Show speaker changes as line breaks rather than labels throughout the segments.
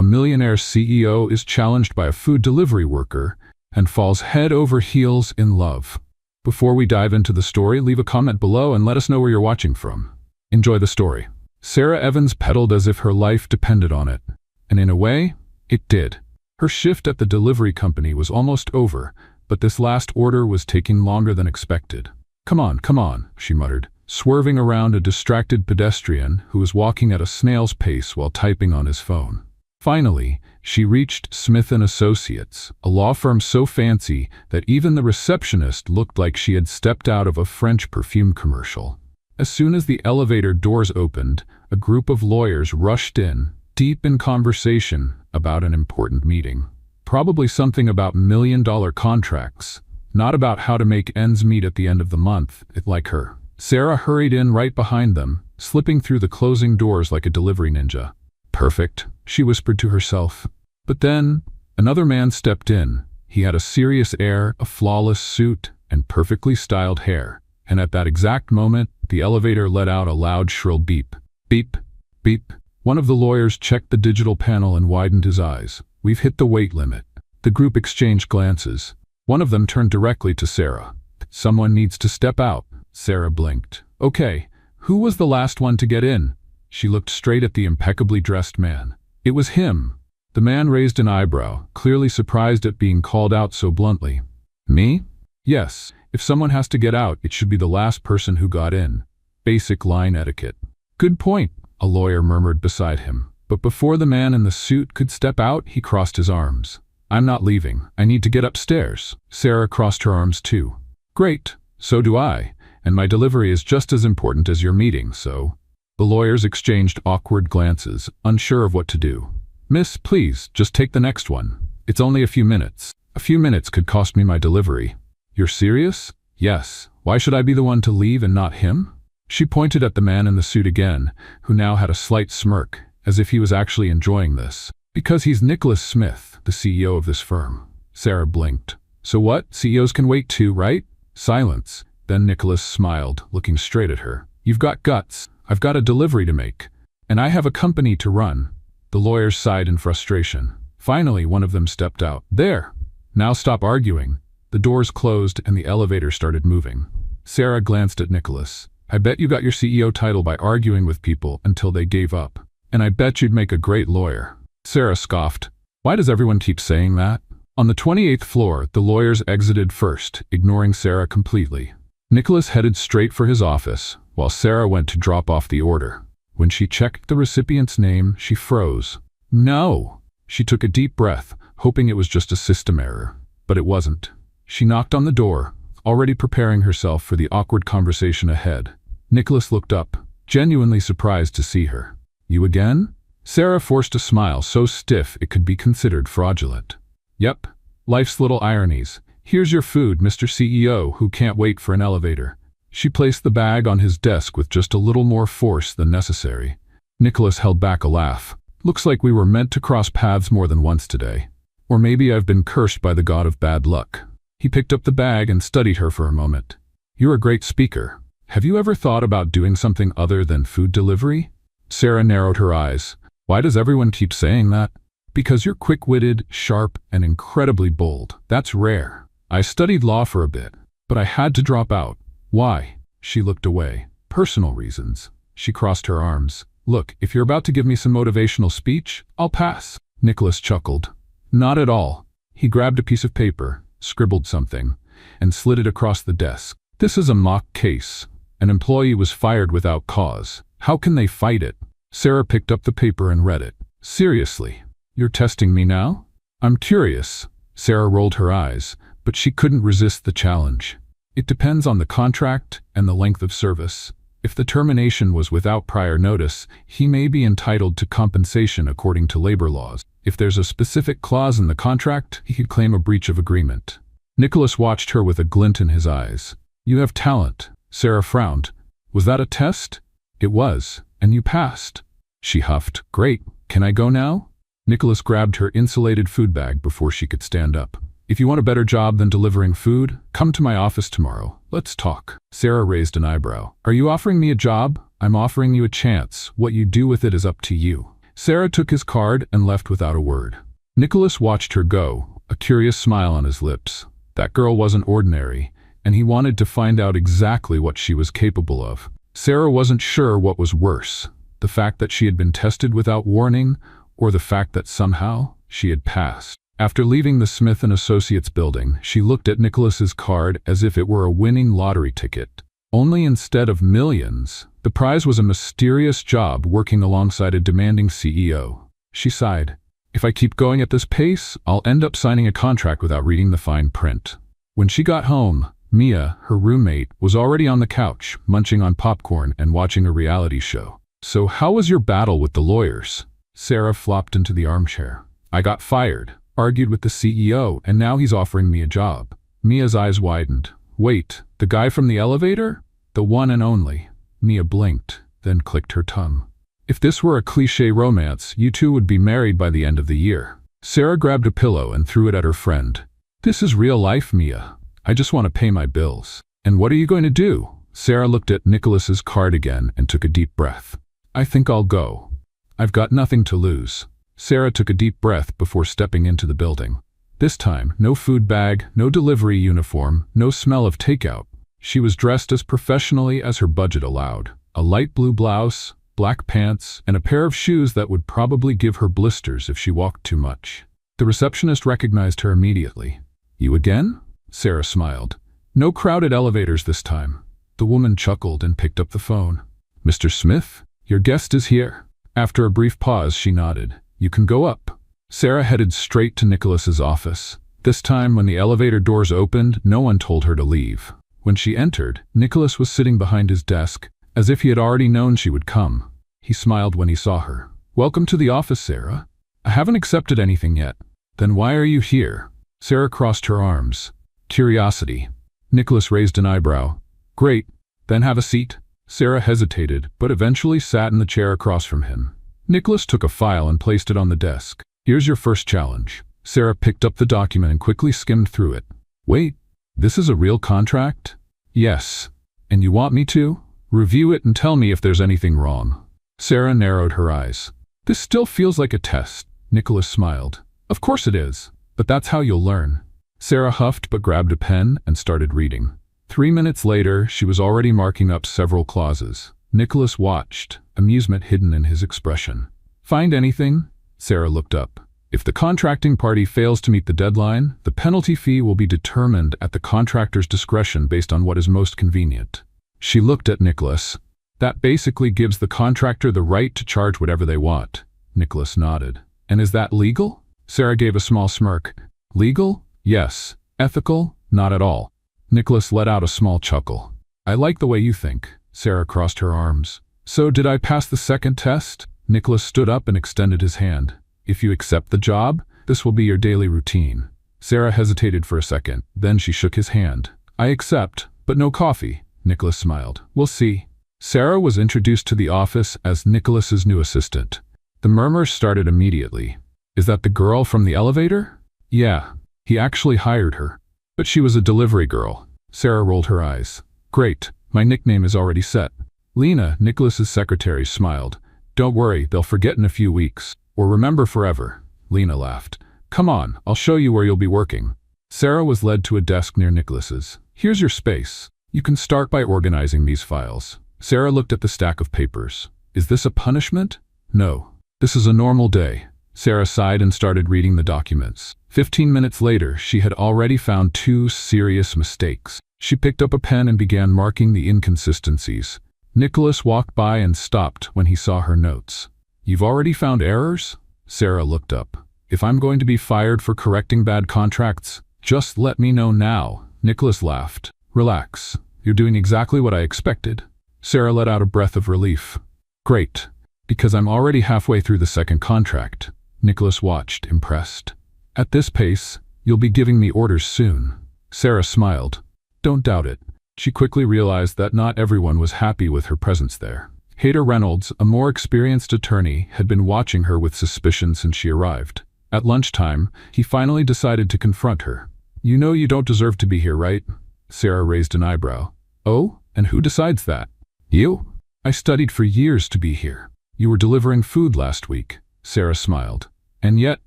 Millionaire CEO is challenged by a food delivery worker and falls head over heels in love. Before we dive into the story, leave a comment below and let us know where you're watching from. Enjoy the story. Sarah Evans pedaled as if her life depended on it. And in a way, it did. Her shift at the delivery company was almost over, but this last order was taking longer than expected. Come on, she muttered, swerving around a distracted pedestrian who was walking at a snail's pace while typing on his phone. Finally, she reached Smith & Associates, a law firm so fancy that even the receptionist looked like she had stepped out of a French perfume commercial. As soon as the elevator doors opened, a group of lawyers rushed in, deep in conversation about an important meeting. Probably something about million-dollar contracts, not about how to make ends meet at the end of the month, like her. Sarah hurried in right behind them, slipping through the closing doors like a delivery ninja. Perfect, she whispered to herself. But then, another man stepped in. He had a serious air, a flawless suit, and perfectly styled hair. And at that exact moment, the elevator let out a loud, shrill beep. Beep, beep. One of the lawyers checked the digital panel and widened his eyes. We've hit the weight limit. The group exchanged glances. One of them turned directly to Sarah. Someone needs to step out. Sarah blinked. Okay, who was the last one to get in? She looked straight at the impeccably dressed man. It was him. The man raised an eyebrow, clearly surprised at being called out so bluntly. Me? Yes, if someone has to get out, it should be the last person who got in. Basic line etiquette. Good point, a lawyer murmured beside him. But before the man in the suit could step out, he crossed his arms. I'm not leaving. I need to get upstairs. Sarah crossed her arms too. Great, so do I. And my delivery is just as important as your meeting, so... The lawyers exchanged awkward glances, unsure of what to do. Miss, please, just take the next one. It's only a few minutes. A few minutes could cost me my delivery. You're serious? Yes. Why should I be the one to leave and not him? She pointed at the man in the suit again, who now had a slight smirk, as if he was actually enjoying this. Because he's Nicholas Smith, the CEO of this firm. Sarah blinked. So what? CEOs can wait too, right? Silence. Then Nicholas smiled, looking straight at her. You've got guts. I've got a delivery to make. And I have a company to run. The lawyers sighed in frustration. Finally, one of them stepped out. There! Now stop arguing. The doors closed and the elevator started moving. Sarah glanced at Nicholas. I bet you got your CEO title by arguing with people until they gave up. And I bet you'd make a great lawyer. Sarah scoffed. Why does everyone keep saying that? On the 28th floor, the lawyers exited first, ignoring Sarah completely. Nicholas headed straight for his office, while Sarah went to drop off the order. When she checked the recipient's name, she froze. No! She took a deep breath, hoping it was just a system error. But it wasn't. She knocked on the door, already preparing herself for the awkward conversation ahead. Nicholas looked up, genuinely surprised to see her. You again? Sarah forced a smile so stiff it could be considered fraudulent. Yep, life's little ironies. Here's your food, Mr. CEO, who can't wait for an elevator. She placed the bag on his desk with just a little more force than necessary. Nicholas held back a laugh. Looks like we were meant to cross paths more than once today. Or maybe I've been cursed by the god of bad luck. He picked up the bag and studied her for a moment. You're a great speaker. Have you ever thought about doing something other than food delivery? Sarah narrowed her eyes. Why does everyone keep saying that? Because you're quick-witted, sharp, and incredibly bold. That's rare. I studied law for a bit, but I had to drop out. Why? She looked away. Personal reasons. She crossed her arms. Look, if you're about to give me some motivational speech, I'll pass. Nicholas chuckled. Not at all. He grabbed a piece of paper, scribbled something, and slid it across the desk. This is a mock case. An employee was fired without cause. How can they fight it? Sarah picked up the paper and read it. Seriously? You're testing me now? I'm curious. Sarah rolled her eyes, but she couldn't resist the challenge. It depends on the contract and the length of service. If the termination was without prior notice, he may be entitled to compensation according to labor laws. If there's a specific clause in the contract, he could claim a breach of agreement. Nicholas watched her with a glint in his eyes. You have talent. Sarah frowned. Was that a test? It was, and you passed. She huffed. Great. Can I go now? Nicholas grabbed her insulated food bag before she could stand up. If you want a better job than delivering food, come to my office tomorrow. Let's talk. Sarah raised an eyebrow. Are you offering me a job? I'm offering you a chance. What you do with it is up to you. Sarah took his card and left without a word. Nicholas watched her go, a curious smile on his lips. That girl wasn't ordinary, and he wanted to find out exactly what she was capable of. Sarah wasn't sure what was worse, the fact that she had been tested without warning, or the fact that somehow she had passed. After leaving the Smith & Associates building, she looked at Nicholas's card as if it were a winning lottery ticket. Only instead of millions, the prize was a mysterious job working alongside a demanding CEO. She sighed. If I keep going at this pace, I'll end up signing a contract without reading the fine print. When she got home, Mia, her roommate, was already on the couch, munching on popcorn and watching a reality show. So how was your battle with the lawyers? Sarah flopped into the armchair. I got fired, argued with the CEO, and now he's offering me a job. Mia's eyes widened. Wait, the guy from the elevator? The one and only. Mia blinked, then clicked her tongue. If this were a cliché romance, you two would be married by the end of the year. Sarah grabbed a pillow and threw it at her friend. This is real life, Mia. I just want to pay my bills. And what are you going to do? Sarah looked at Nicholas's card again and took a deep breath. I think I'll go. I've got nothing to lose. Sarah took a deep breath before stepping into the building. This time, no food bag, no delivery uniform, no smell of takeout. She was dressed as professionally as her budget allowed. A light blue blouse, black pants, and a pair of shoes that would probably give her blisters if she walked too much. The receptionist recognized her immediately. You again? Sarah smiled. No crowded elevators this time. The woman chuckled and picked up the phone. Mr. Smith, your guest is here. After a brief pause, she nodded. You can go up. Sarah headed straight to Nicholas's office. This time, when the elevator doors opened, no one told her to leave. When she entered, Nicholas was sitting behind his desk, as if he had already known she would come. He smiled when he saw her. Welcome to the office, Sarah. I haven't accepted anything yet. Then why are you here? Sarah crossed her arms. Curiosity. Nicholas raised an eyebrow. Great. Then have a seat. Sarah hesitated, but eventually sat in the chair across from him. Nicholas took a file and placed it on the desk. Here's your first challenge. Sarah picked up the document and quickly skimmed through it. Wait, this is a real contract? Yes. And you want me to? Review it and tell me if there's anything wrong. Sarah narrowed her eyes. This still feels like a test. Nicholas smiled. Of course it is, but that's how you'll learn. Sarah huffed but grabbed a pen and started reading. 3 minutes later, she was already marking up several clauses. Nicholas watched, amusement hidden in his expression. Find anything? Sarah looked up. If the contracting party fails to meet the deadline, the penalty fee will be determined at the contractor's discretion based on what is most convenient. She looked at Nicholas. That basically gives the contractor the right to charge whatever they want. Nicholas nodded. And is that legal? Sarah gave a small smirk. Legal? Yes. Ethical? Not at all. Nicholas let out a small chuckle. I like the way you think. Sarah crossed her arms. So did I pass the second test? Nicholas stood up and extended his hand. If you accept the job, this will be your daily routine. Sarah hesitated for a second, then she shook his hand. I accept, but no coffee. Nicholas smiled. We'll see. Sarah was introduced to the office as Nicholas's new assistant. The murmurs started immediately. Is that the girl from the elevator? Yeah, he actually hired her. But she was a delivery girl. Sarah rolled her eyes. Great, my nickname is already set. Lena, Nicholas's secretary, smiled. Don't worry, they'll forget in a few weeks. Or remember forever. Lena laughed. Come on, I'll show you where you'll be working. Sarah was led to a desk near Nicholas's. Here's your space. You can start by organizing these files. Sarah looked at the stack of papers. Is this a punishment? No. This is a normal day. Sarah sighed and started reading the documents. 15 minutes later, she had already found 2 serious mistakes. She picked up a pen and began marking the inconsistencies. Nicholas walked by and stopped when he saw her notes. You've already found errors? Sarah looked up. If I'm going to be fired for correcting bad contracts, just let me know now. Nicholas laughed. Relax. You're doing exactly what I expected. Sarah let out a breath of relief. Great, because I'm already halfway through the second contract. Nicholas watched, impressed. At this pace, you'll be giving me orders soon. Sarah smiled. Don't doubt it. She quickly realized that not everyone was happy with her presence there. Hader Reynolds, a more experienced attorney, had been watching her with suspicion since she arrived. At lunchtime, he finally decided to confront her. You know you don't deserve to be here, right? Sarah raised an eyebrow. Oh, and who decides that? You? I studied for years to be here. You were delivering food last week. Sarah smiled. And yet,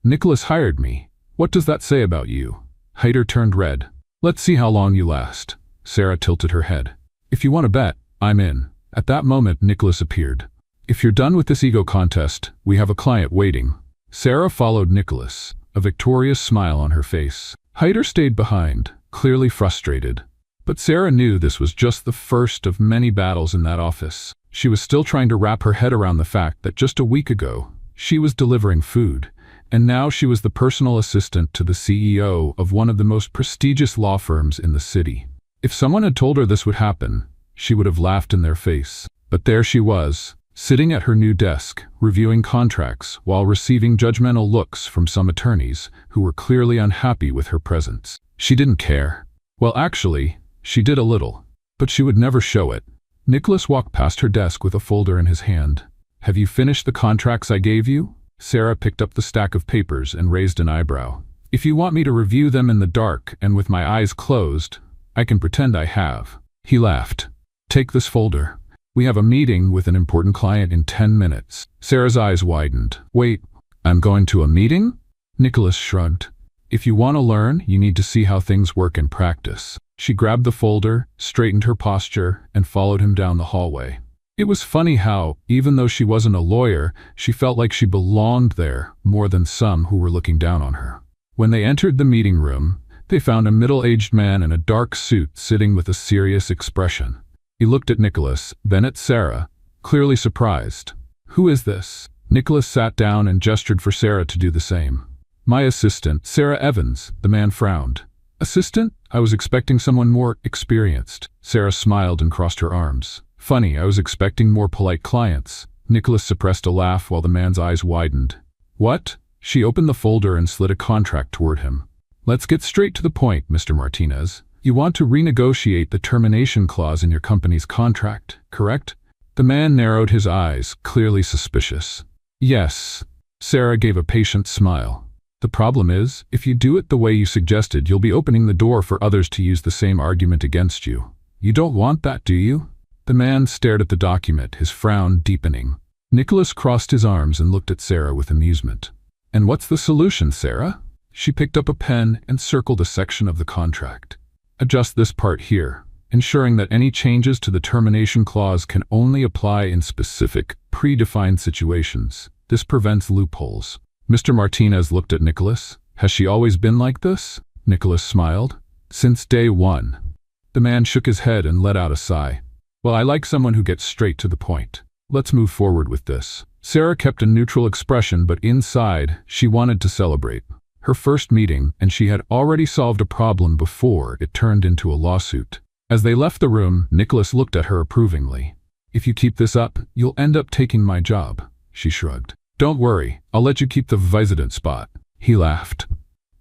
Nicholas hired me. What does that say about you? Hyder turned red. Let's see how long you last. Sarah tilted her head. If you want to bet, I'm in. At that moment, Nicholas appeared. If you're done with this ego contest, we have a client waiting. Sarah followed Nicholas, a victorious smile on her face. Hyder stayed behind, clearly frustrated. But Sarah knew this was just the first of many battles in that office. She was still trying to wrap her head around the fact that just a week ago, she was delivering food, and now she was the personal assistant to the CEO of one of the most prestigious law firms in the city. If someone had told her this would happen, she would have laughed in their face. But there she was, sitting at her new desk, reviewing contracts while receiving judgmental looks from some attorneys who were clearly unhappy with her presence. She didn't care. Well, actually, she did a little, but she would never show it. Nicholas walked past her desk with a folder in his hand. Have you finished the contracts I gave you? Sarah picked up the stack of papers and raised an eyebrow. If you want me to review them in the dark and with my eyes closed, I can pretend I have. He laughed. Take this folder. We have a meeting with an important client in 10 minutes. Sarah's eyes widened. Wait, I'm going to a meeting? Nicholas shrugged. If you want to learn, you need to see how things work in practice. She grabbed the folder, straightened her posture, and followed him down the hallway. It was funny how, even though she wasn't a lawyer, she felt like she belonged there more than some who were looking down on her. When they entered the meeting room, they found a middle-aged man in a dark suit sitting with a serious expression. He looked at Nicholas, then at Sarah, clearly surprised. Who is this? Nicholas sat down and gestured for Sarah to do the same. My assistant, Sarah Evans, the man frowned. Assistant? I was expecting someone more experienced. Sarah smiled and crossed her arms. Funny, I was expecting more polite clients. Nicholas suppressed a laugh while the man's eyes widened. What? She opened the folder and slid a contract toward him. Let's get straight to the point, Mr. Martinez. You want to renegotiate the termination clause in your company's contract, correct? The man narrowed his eyes, clearly suspicious. Yes. Sarah gave a patient smile. The problem is, if you do it the way you suggested, you'll be opening the door for others to use the same argument against you. You don't want that, do you? The man stared at the document, his frown deepening. Nicholas crossed his arms and looked at Sarah with amusement. And what's the solution, Sarah? She picked up a pen and circled a section of the contract. Adjust this part here, ensuring that any changes to the termination clause can only apply in specific, predefined situations. This prevents loopholes. Mr. Martinez looked at Nicholas. Has she always been like this? Nicholas smiled. Since day one. The man shook his head and let out a sigh. Well, I like someone who gets straight to the point. Let's move forward with this. Sarah kept a neutral expression, but inside, she wanted to celebrate. Her first meeting, and she had already solved a problem before it turned into a lawsuit. As they left the room, Nicholas looked at her approvingly. If you keep this up, you'll end up taking my job, she shrugged. Don't worry, I'll let you keep the vice-president spot. He laughed.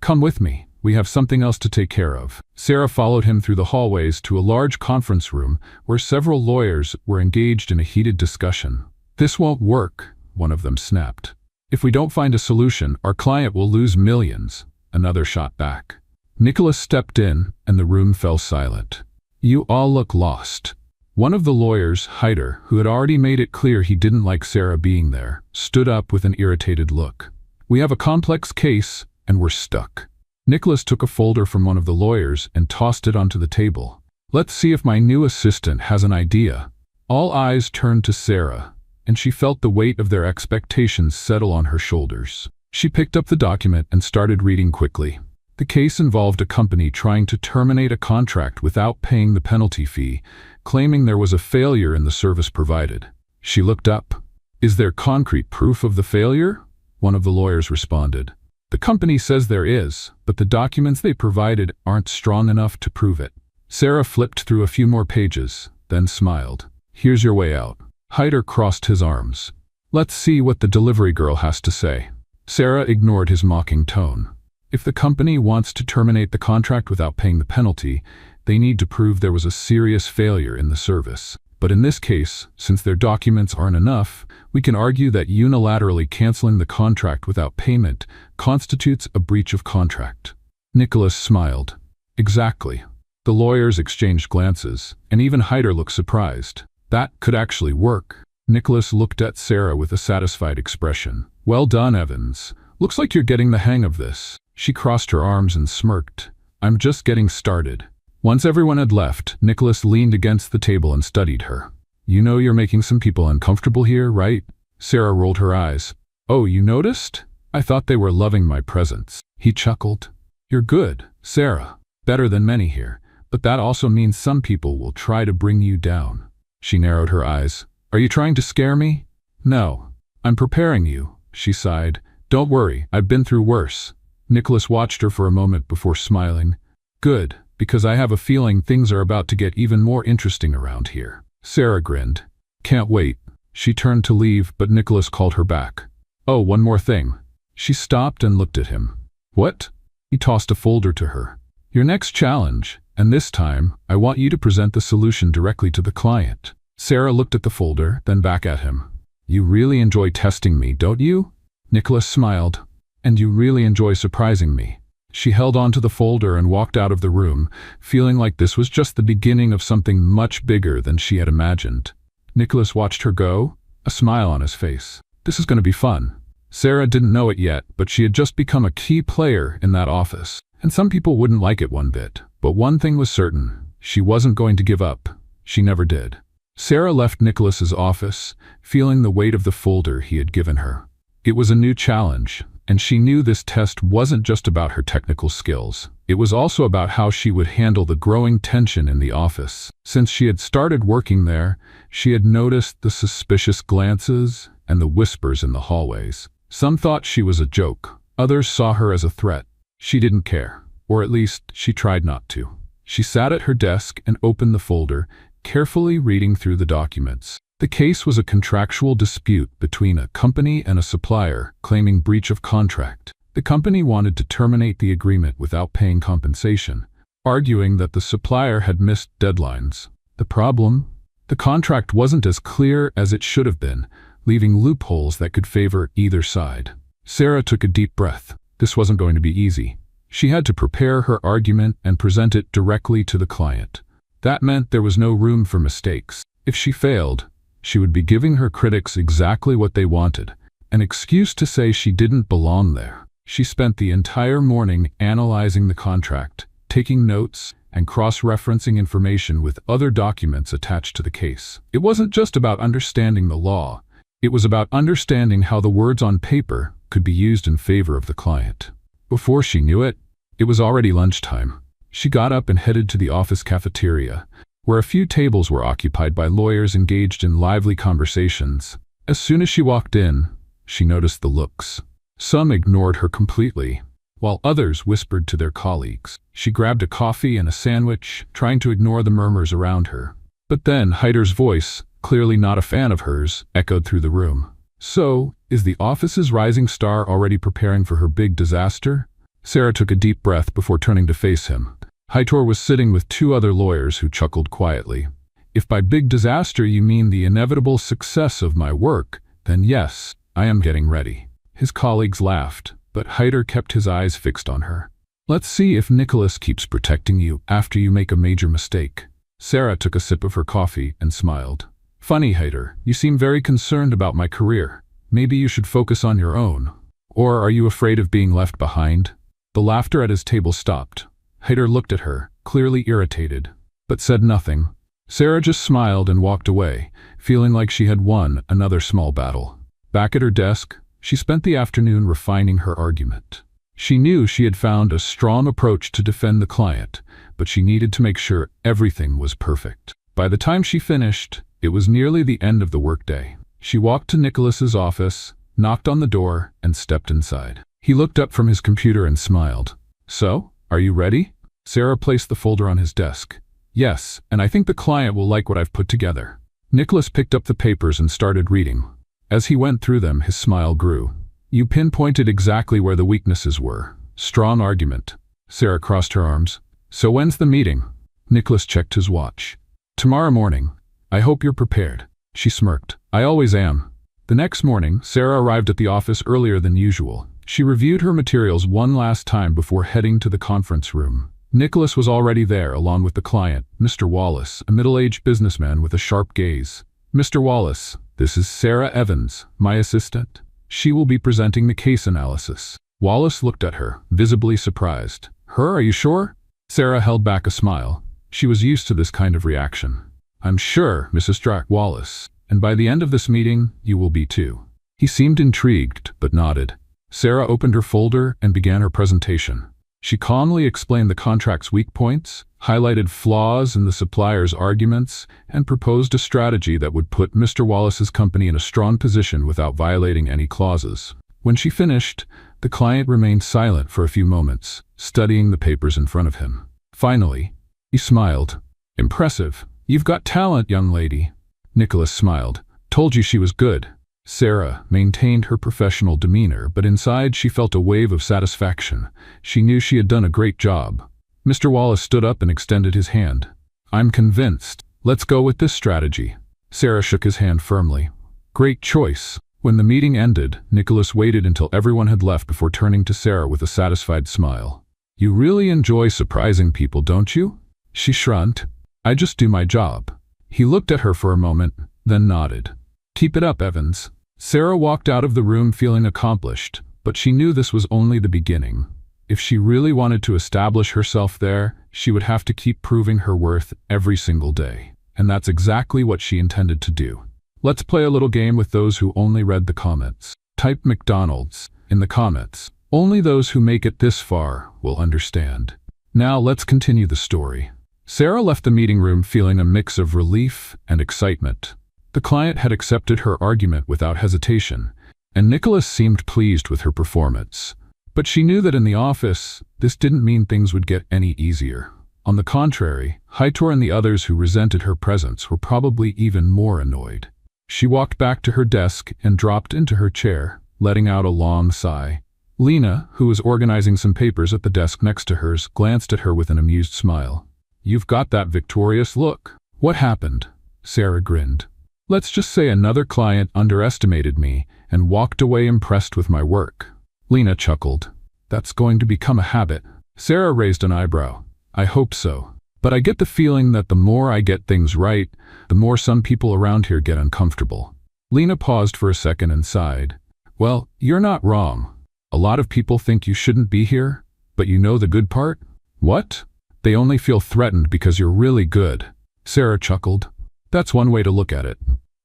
Come with me. We have something else to take care of. Sarah followed him through the hallways to a large conference room where several lawyers were engaged in a heated discussion. This won't work, one of them snapped. If we don't find a solution, our client will lose millions, another shot back. Nicholas stepped in, and the room fell silent. You all look lost. One of the lawyers, Hyder, who had already made it clear he didn't like Sarah being there, stood up with an irritated look. We have a complex case, and we're stuck. Nicholas took a folder from one of the lawyers and tossed it onto the table. Let's see if my new assistant has an idea. All eyes turned to Sarah, and she felt the weight of their expectations settle on her shoulders. She picked up the document and started reading quickly. The case involved a company trying to terminate a contract without paying the penalty fee, claiming there was a failure in the service provided. She looked up. Is there concrete proof of the failure? One of the lawyers responded. The company says there is, but the documents they provided aren't strong enough to prove it. Sarah flipped through a few more pages, then smiled. Here's your way out. Hyder crossed his arms. Let's see what the delivery girl has to say. Sarah ignored his mocking tone. If the company wants to terminate the contract without paying the penalty, they need to prove there was a serious failure in the service. But in this case, since their documents aren't enough, we can argue that unilaterally canceling the contract without payment constitutes a breach of contract. Nicholas smiled. Exactly. The lawyers exchanged glances, and even Hyder looked surprised. That could actually work. Nicholas looked at Sarah with a satisfied expression. Well done, Evans. Looks like you're getting the hang of this. She crossed her arms and smirked. I'm just getting started. Once everyone had left, Nicholas leaned against the table and studied her. You know you're making some people uncomfortable here, right? Sarah rolled her eyes. Oh, you noticed? I thought they were loving my presence. He chuckled. You're good, Sarah. Better than many here. But that also means some people will try to bring you down. She narrowed her eyes. Are you trying to scare me? No. I'm preparing you, she sighed. Don't worry, I've been through worse. Nicholas watched her for a moment before smiling. Good, because I have a feeling things are about to get even more interesting around here. Sarah grinned. Can't wait. She turned to leave, but Nicholas called her back. Oh, one more thing. She stopped and looked at him. What? He tossed a folder to her. Your next challenge, and this time, I want you to present the solution directly to the client. Sarah looked at the folder, then back at him. You really enjoy testing me, don't you? Nicholas smiled. And you really enjoy surprising me. She held on to the folder and walked out of the room, feeling like this was just the beginning of something much bigger than she had imagined. Nicholas watched her go, a smile on his face. This is going to be fun. Sarah didn't know it yet, but she had just become a key player in that office. And some people wouldn't like it one bit. But one thing was certain. She wasn't going to give up. She never did. Sarah left Nicholas's office, feeling the weight of the folder he had given her. It was a new challenge, and she knew this test wasn't just about her technical skills. It was also about how she would handle the growing tension in the office. Since she had started working there, she had noticed the suspicious glances and the whispers in the hallways. Some thought she was a joke. Others saw her as a threat. She didn't care, or at least she tried not to. She sat at her desk and opened the folder, carefully reading through the documents. The case was a contractual dispute between a company and a supplier claiming breach of contract. The company wanted to terminate the agreement without paying compensation, arguing that the supplier had missed deadlines. The problem? The contract wasn't as clear as it should have been, leaving loopholes that could favor either side. Sarah took a deep breath. This wasn't going to be easy. She had to prepare her argument and present it directly to the client. That meant there was no room for mistakes. If she failed, she would be giving her critics exactly what they wanted, an excuse to say she didn't belong there. She spent the entire morning analyzing the contract, taking notes, and cross-referencing information with other documents attached to the case. It wasn't just about understanding the law. It was about understanding how the words on paper could be used in favor of the client. Before she knew it, it was already lunchtime. She got up and headed to the office cafeteria, where a few tables were occupied by lawyers engaged in lively conversations. As soon as she walked in, she noticed the looks. Some ignored her completely, while others whispered to their colleagues. She grabbed a coffee and a sandwich, trying to ignore the murmurs around her. But then Hyder's voice, clearly not a fan of hers, echoed through the room. So, is the office's rising star already preparing for her big disaster? Sarah took a deep breath before turning to face him. Hyder was sitting with two other lawyers who chuckled quietly. If by big disaster you mean the inevitable success of my work, then yes, I am getting ready. His colleagues laughed, but Hyder kept his eyes fixed on her. Let's see if Nicholas keeps protecting you after you make a major mistake. Sarah took a sip of her coffee and smiled. Funny, Hyder, you seem very concerned about my career. Maybe you should focus on your own. Or are you afraid of being left behind? The laughter at his table stopped. Hyder looked at her, clearly irritated, but said nothing. Sarah just smiled and walked away, feeling like she had won another small battle. Back at her desk, she spent the afternoon refining her argument. She knew she had found a strong approach to defend the client, but she needed to make sure everything was perfect. By the time she finished, it was nearly the end of the workday. She walked to Nicholas's office, knocked on the door, and stepped inside. He looked up from his computer and smiled. So, are you ready? Sarah placed the folder on his desk. Yes, and I think the client will like what I've put together. Nicholas picked up the papers and started reading. As he went through them, his smile grew. You pinpointed exactly where the weaknesses were. Strong argument. Sarah crossed her arms. So when's the meeting? Nicholas checked his watch. Tomorrow morning. I hope you're prepared. She smirked. I always am. The next morning, Sarah arrived at the office earlier than usual. She reviewed her materials one last time before heading to the conference room. Nicholas was already there, along with the client, Mr. Wallace, a middle-aged businessman with a sharp gaze. Mr. Wallace, this is Sarah Evans, my assistant. She will be presenting the case analysis. Wallace looked at her, visibly surprised. Her, are you sure? Sarah held back a smile. She was used to this kind of reaction. I'm sure, Mrs. Wallace, and by the end of this meeting, you will be too. He seemed intrigued, but nodded. Sarah opened her folder and began her presentation. She calmly explained the contract's weak points, highlighted flaws in the supplier's arguments, and proposed a strategy that would put Mr. Wallace's company in a strong position without violating any clauses. When she finished, the client remained silent for a few moments, studying the papers in front of him. Finally, he smiled. Impressive. You've got talent, young lady. Nicholas smiled. Told you she was good. Sarah maintained her professional demeanor, but inside she felt a wave of satisfaction. She knew she had done a great job. Mr. Wallace stood up and extended his hand. I'm convinced. Let's go with this strategy. Sarah shook his hand firmly. Great choice. When the meeting ended, Nicholas waited until everyone had left before turning to Sarah with a satisfied smile. You really enjoy surprising people, don't you? She shrugged. I just do my job. He looked at her for a moment, then nodded. Keep it up, Evans. Sarah walked out of the room feeling accomplished, but she knew this was only the beginning. If she really wanted to establish herself there, she would have to keep proving her worth every single day. And that's exactly what she intended to do. Let's play a little game with those who only read the comments. Type McDonald's in the comments. Only those who make it this far will understand. Now let's continue the story. Sarah left the meeting room feeling a mix of relief and excitement. The client had accepted her argument without hesitation, and Nicholas seemed pleased with her performance. But she knew that in the office, this didn't mean things would get any easier. On the contrary, Hightor and the others who resented her presence were probably even more annoyed. She walked back to her desk and dropped into her chair, letting out a long sigh. Lena, who was organizing some papers at the desk next to hers, glanced at her with an amused smile. You've got that victorious look. What happened? Sarah grinned. Let's just say another client underestimated me and walked away impressed with my work. Lena chuckled. That's going to become a habit. Sarah raised an eyebrow. I hope so. But I get the feeling that the more I get things right, the more some people around here get uncomfortable. Lena paused for a second and sighed. Well, you're not wrong. A lot of people think you shouldn't be here, but you know the good part? What? They only feel threatened because you're really good. Sarah chuckled. That's one way to look at it.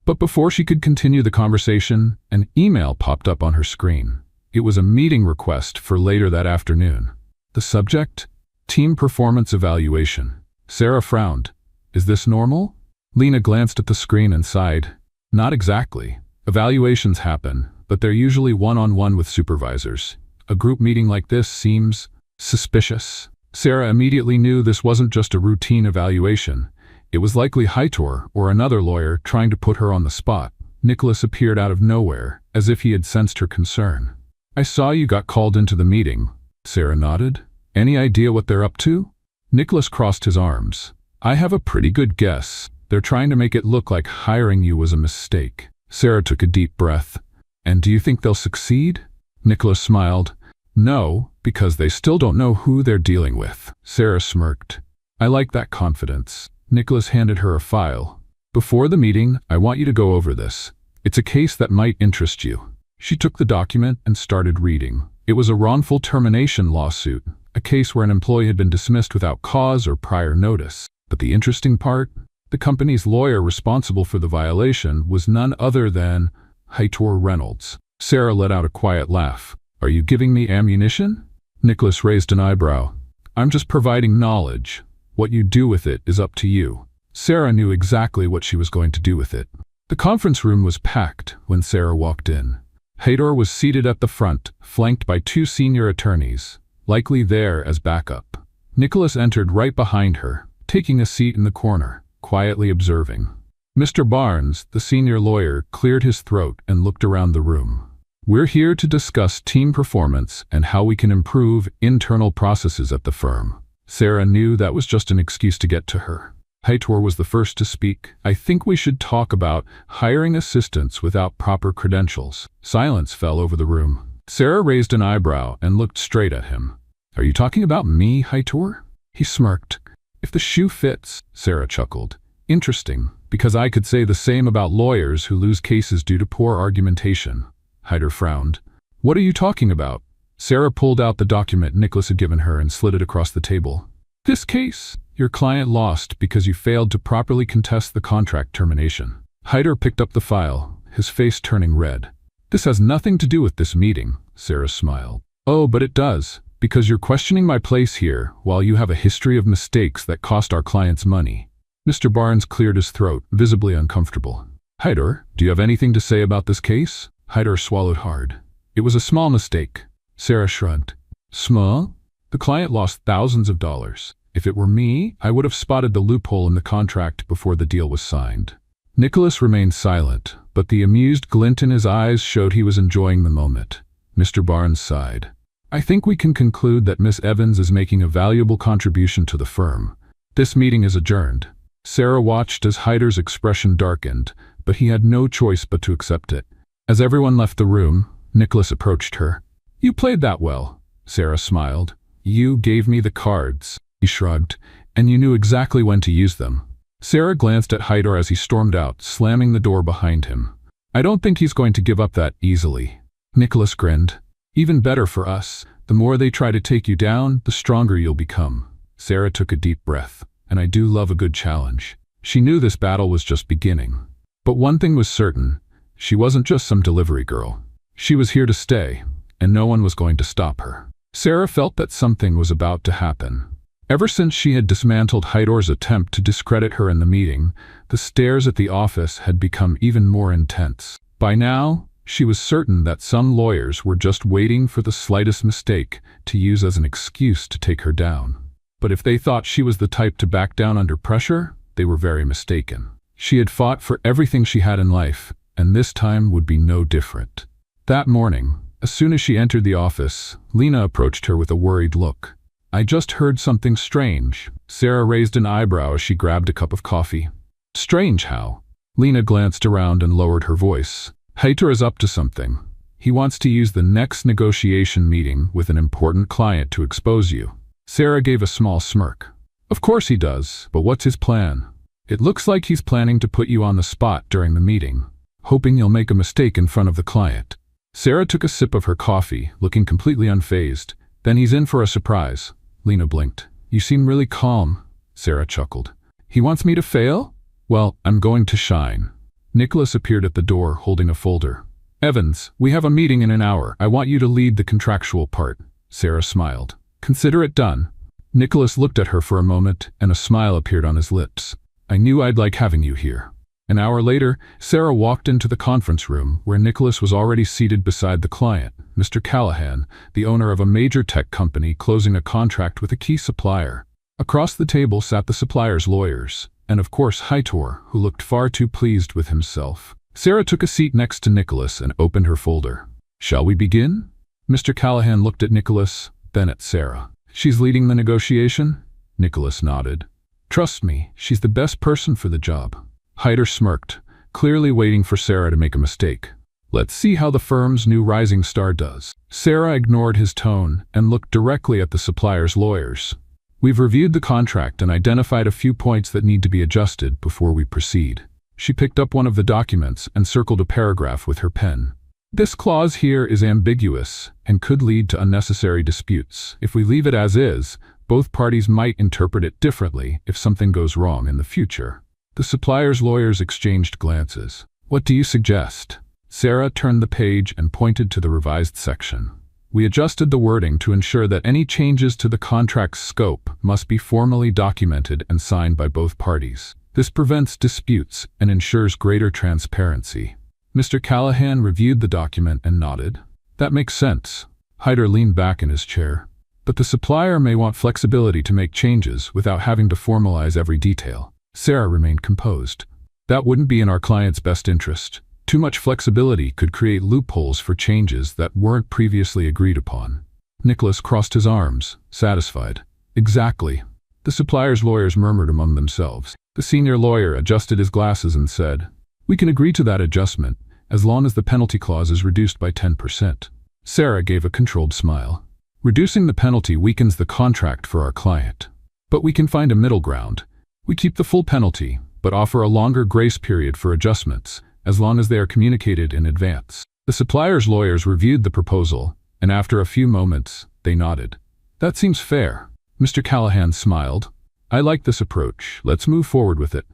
But before she could continue the conversation, an email popped up on her screen. It was a meeting request for later that afternoon. The subject? Team performance evaluation. Sarah frowned. Is this normal? Lena glanced at the screen and sighed. Not exactly. Evaluations happen, but they're usually one-on-one with supervisors. A group meeting like this seems suspicious. Sarah immediately knew this wasn't just a routine evaluation. It was likely Hightor or another lawyer trying to put her on the spot. Nicholas appeared out of nowhere, as if he had sensed her concern. I saw you got called into the meeting. Sarah nodded. Any idea what they're up to? Nicholas crossed his arms. I have a pretty good guess. They're trying to make it look like hiring you was a mistake. Sarah took a deep breath. And do you think they'll succeed? Nicholas smiled. No, because they still don't know who they're dealing with. Sarah smirked. I like that confidence. Nicholas handed her a file. Before the meeting, I want you to go over this. It's a case that might interest you. She took the document and started reading. It was a wrongful termination lawsuit, a case where an employee had been dismissed without cause or prior notice. But the interesting part? The company's lawyer responsible for the violation was none other than Hightor Reynolds. Sarah let out a quiet laugh. Are you giving me ammunition? Nicholas raised an eyebrow. I'm just providing knowledge. What you do with it is up to you. Sarah knew exactly what she was going to do with it. The conference room was packed when Sarah walked in. Hightor was seated at the front, flanked by two senior attorneys, likely there as backup. Nicholas entered right behind her, taking a seat in the corner, quietly observing. Mr. Barnes, the senior lawyer, cleared his throat and looked around the room. We're here to discuss team performance and how we can improve internal processes at the firm. Sarah knew that was just an excuse to get to her. Hightor was the first to speak. I think we should talk about hiring assistants without proper credentials. Silence fell over the room. Sarah raised an eyebrow and looked straight at him. Are you talking about me, Hightor? He smirked. If the shoe fits, Sarah chuckled. Interesting, because I could say the same about lawyers who lose cases due to poor argumentation. Hyder frowned. What are you talking about? Sarah pulled out the document Nicholas had given her and slid it across the table. This case, your client lost because you failed to properly contest the contract termination. Hyder picked up the file, his face turning red. This has nothing to do with this meeting, Sarah smiled. Oh, but it does, because you're questioning my place here while you have a history of mistakes that cost our clients money. Mr. Barnes cleared his throat, visibly uncomfortable. Hyder, do you have anything to say about this case? Hyder swallowed hard. It was a small mistake. Sarah shrugged. Small? The client lost thousands of dollars. If it were me, I would have spotted the loophole in the contract before the deal was signed. Nicholas remained silent, but the amused glint in his eyes showed he was enjoying the moment. Mr. Barnes sighed. I think we can conclude that Miss Evans is making a valuable contribution to the firm. This meeting is adjourned. Sarah watched as Hyder's expression darkened, but he had no choice but to accept it. As everyone left the room, Nicholas approached her. You played that well, Sarah smiled. You gave me the cards, he shrugged, and you knew exactly when to use them. Sarah glanced at Hyder as he stormed out, slamming the door behind him. I don't think he's going to give up that easily. Nicholas grinned. Even better for us. The more they try to take you down, the stronger you'll become. Sarah took a deep breath. And I do love a good challenge. She knew this battle was just beginning. But one thing was certain. She wasn't just some delivery girl. She was here to stay, and no one was going to stop her. Sarah felt that something was about to happen. Ever since she had dismantled Hyder's attempt to discredit her in the meeting, the stares at the office had become even more intense. By now, she was certain that some lawyers were just waiting for the slightest mistake to use as an excuse to take her down. But if they thought she was the type to back down under pressure, they were very mistaken. She had fought for everything she had in life, and this time would be no different. That morning, as soon as she entered the office, Lena approached her with a worried look. I just heard something strange. Sarah raised an eyebrow as she grabbed a cup of coffee. Strange how? Lena glanced around and lowered her voice. Hyder is up to something. He wants to use the next negotiation meeting with an important client to expose you. Sarah gave a small smirk. Of course he does, but what's his plan? It looks like he's planning to put you on the spot during the meeting, hoping you'll make a mistake in front of the client. Sarah took a sip of her coffee, looking completely unfazed. Then he's in for a surprise. Lena blinked. You seem really calm, Sarah chuckled. He wants me to fail? Well, I'm going to shine. Nicholas appeared at the door, holding a folder. Evans, we have a meeting in an hour. I want you to lead the contractual part. Sarah smiled. Consider it done. Nicholas looked at her for a moment, and a smile appeared on his lips. I knew I'd like having you here. An hour later, Sarah walked into the conference room, where Nicholas was already seated beside the client, Mr. Callahan, the owner of a major tech company closing a contract with a key supplier. Across the table sat the supplier's lawyers, and of course Hyder, who looked far too pleased with himself. Sarah took a seat next to Nicholas and opened her folder. Shall we begin? Mr. Callahan looked at Nicholas, then at Sarah. She's leading the negotiation? Nicholas nodded. Trust me, she's the best person for the job. Hyder smirked, clearly waiting for Sarah to make a mistake. Let's see how the firm's new rising star does. Sarah ignored his tone and looked directly at the supplier's lawyers. We've reviewed the contract and identified a few points that need to be adjusted before we proceed. She picked up one of the documents and circled a paragraph with her pen. This clause here is ambiguous and could lead to unnecessary disputes. If we leave it as is, both parties might interpret it differently if something goes wrong in the future. The supplier's lawyers exchanged glances. What do you suggest? Sarah turned the page and pointed to the revised section. We adjusted the wording to ensure that any changes to the contract's scope must be formally documented and signed by both parties. This prevents disputes and ensures greater transparency. Mr. Callahan reviewed the document and nodded. That makes sense. Hyder leaned back in his chair. But the supplier may want flexibility to make changes without having to formalize every detail. Sarah remained composed. That wouldn't be in our client's best interest. Too much flexibility could create loopholes for changes that weren't previously agreed upon. Nicholas crossed his arms, satisfied. Exactly. The supplier's lawyers murmured among themselves. The senior lawyer adjusted his glasses and said, We can agree to that adjustment, as long as the penalty clause is reduced by 10%. Sarah gave a controlled smile. Reducing the penalty weakens the contract for our client. But we can find a middle ground. We keep the full penalty, but offer a longer grace period for adjustments, as long as they are communicated in advance. The supplier's lawyers reviewed the proposal, and after a few moments, they nodded. That seems fair. Mr. Callahan smiled. I like this approach. Let's move forward with it.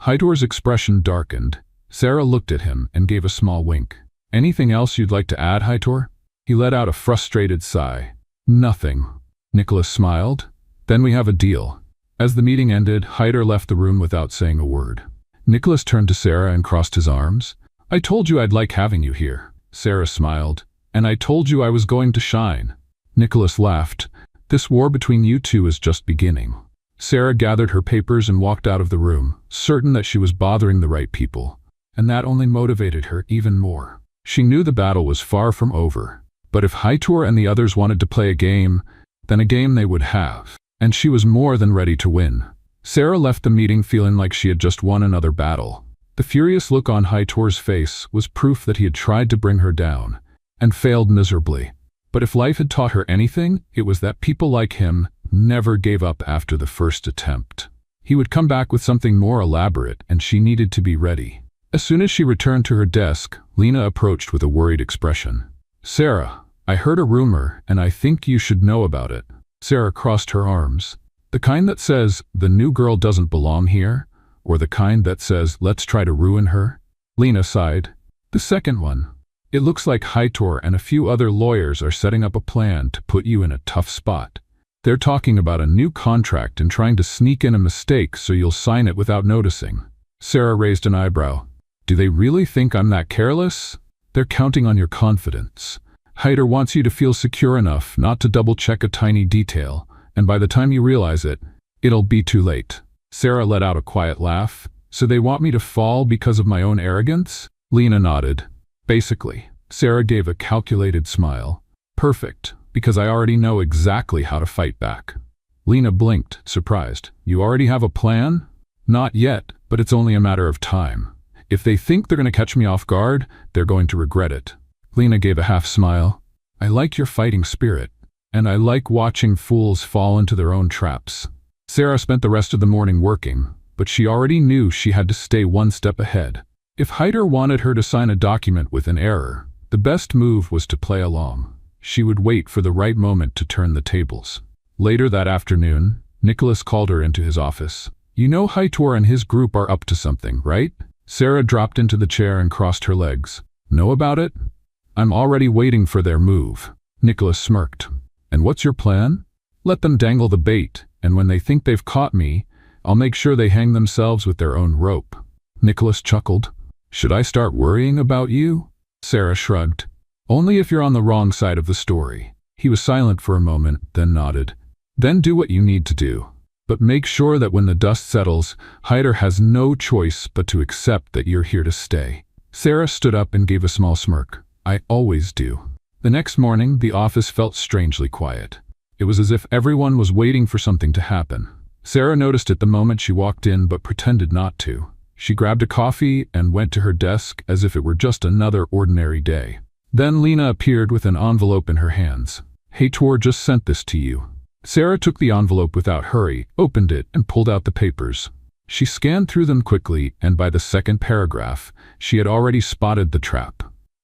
Heitor's expression darkened. Sarah looked at him and gave a small wink. Anything else you'd like to add, Heitor? He let out a frustrated sigh. Nothing. Nicholas smiled. Then we have a deal. As the meeting ended, Heitor left the room without saying a word. Nicholas turned to Sarah and crossed his arms. I told you I'd like having you here. Sarah smiled. And I told you I was going to shine. Nicholas laughed. This war between you two is just beginning. Sarah gathered her papers and walked out of the room, certain that she was bothering the right people. And that only motivated her even more. She knew the battle was far from over. But if Heitor and the others wanted to play a game, then a game they would have. And she was more than ready to win. Sarah left the meeting feeling like she had just won another battle. The furious look on Heitor's face was proof that he had tried to bring her down, and failed miserably. But if life had taught her anything, it was that people like him never gave up after the first attempt. He would come back with something more elaborate, and she needed to be ready. As soon as she returned to her desk, Lena approached with a worried expression. Sarah, I heard a rumor, and I think you should know about it. Sarah crossed her arms. The kind that says, the new girl doesn't belong here, or the kind that says, let's try to ruin her? Lena sighed. The second one. It looks like Heitor and a few other lawyers are setting up a plan to put you in a tough spot. They're talking about a new contract and trying to sneak in a mistake so you'll sign it without noticing. Sarah raised an eyebrow. Do they really think I'm that careless? They're counting on your confidence. Heitor wants you to feel secure enough not to double-check a tiny detail, and by the time you realize it, it'll be too late. Sarah let out a quiet laugh. So they want me to fall because of my own arrogance? Lena nodded. Basically. Sarah gave a calculated smile. Perfect, because I already know exactly how to fight back. Lena blinked, surprised. You already have a plan? Not yet, but it's only a matter of time. If they think they're going to catch me off guard, they're going to regret it. Lena gave a half smile. I like your fighting spirit, and I like watching fools fall into their own traps. Sarah spent the rest of the morning working, but she already knew she had to stay one step ahead. If Heitor wanted her to sign a document with an error, the best move was to play along. She would wait for the right moment to turn the tables. Later that afternoon, Nicholas called her into his office. You know Heitor and his group are up to something, right? Sarah dropped into the chair and crossed her legs. Know about it? I'm already waiting for their move. Nicholas smirked. And what's your plan? Let them dangle the bait, and when they think they've caught me, I'll make sure they hang themselves with their own rope. Nicholas chuckled. Should I start worrying about you? Sarah shrugged. Only if you're on the wrong side of the story. He was silent for a moment, then nodded. Then do what you need to do. But make sure that when the dust settles, Heitor has no choice but to accept that you're here to stay. Sarah stood up and gave a small smirk. I always do. The next morning, the office felt strangely quiet. It was as if everyone was waiting for something to happen. Sarah noticed it the moment she walked in but pretended not to. She grabbed a coffee and went to her desk as if it were just another ordinary day. Then Lena appeared with an envelope in her hands. Heitor just sent this to you. Sarah took the envelope without hurry, opened it, and pulled out the papers. She scanned through them quickly, and by the second paragraph, she had already spotted the trap.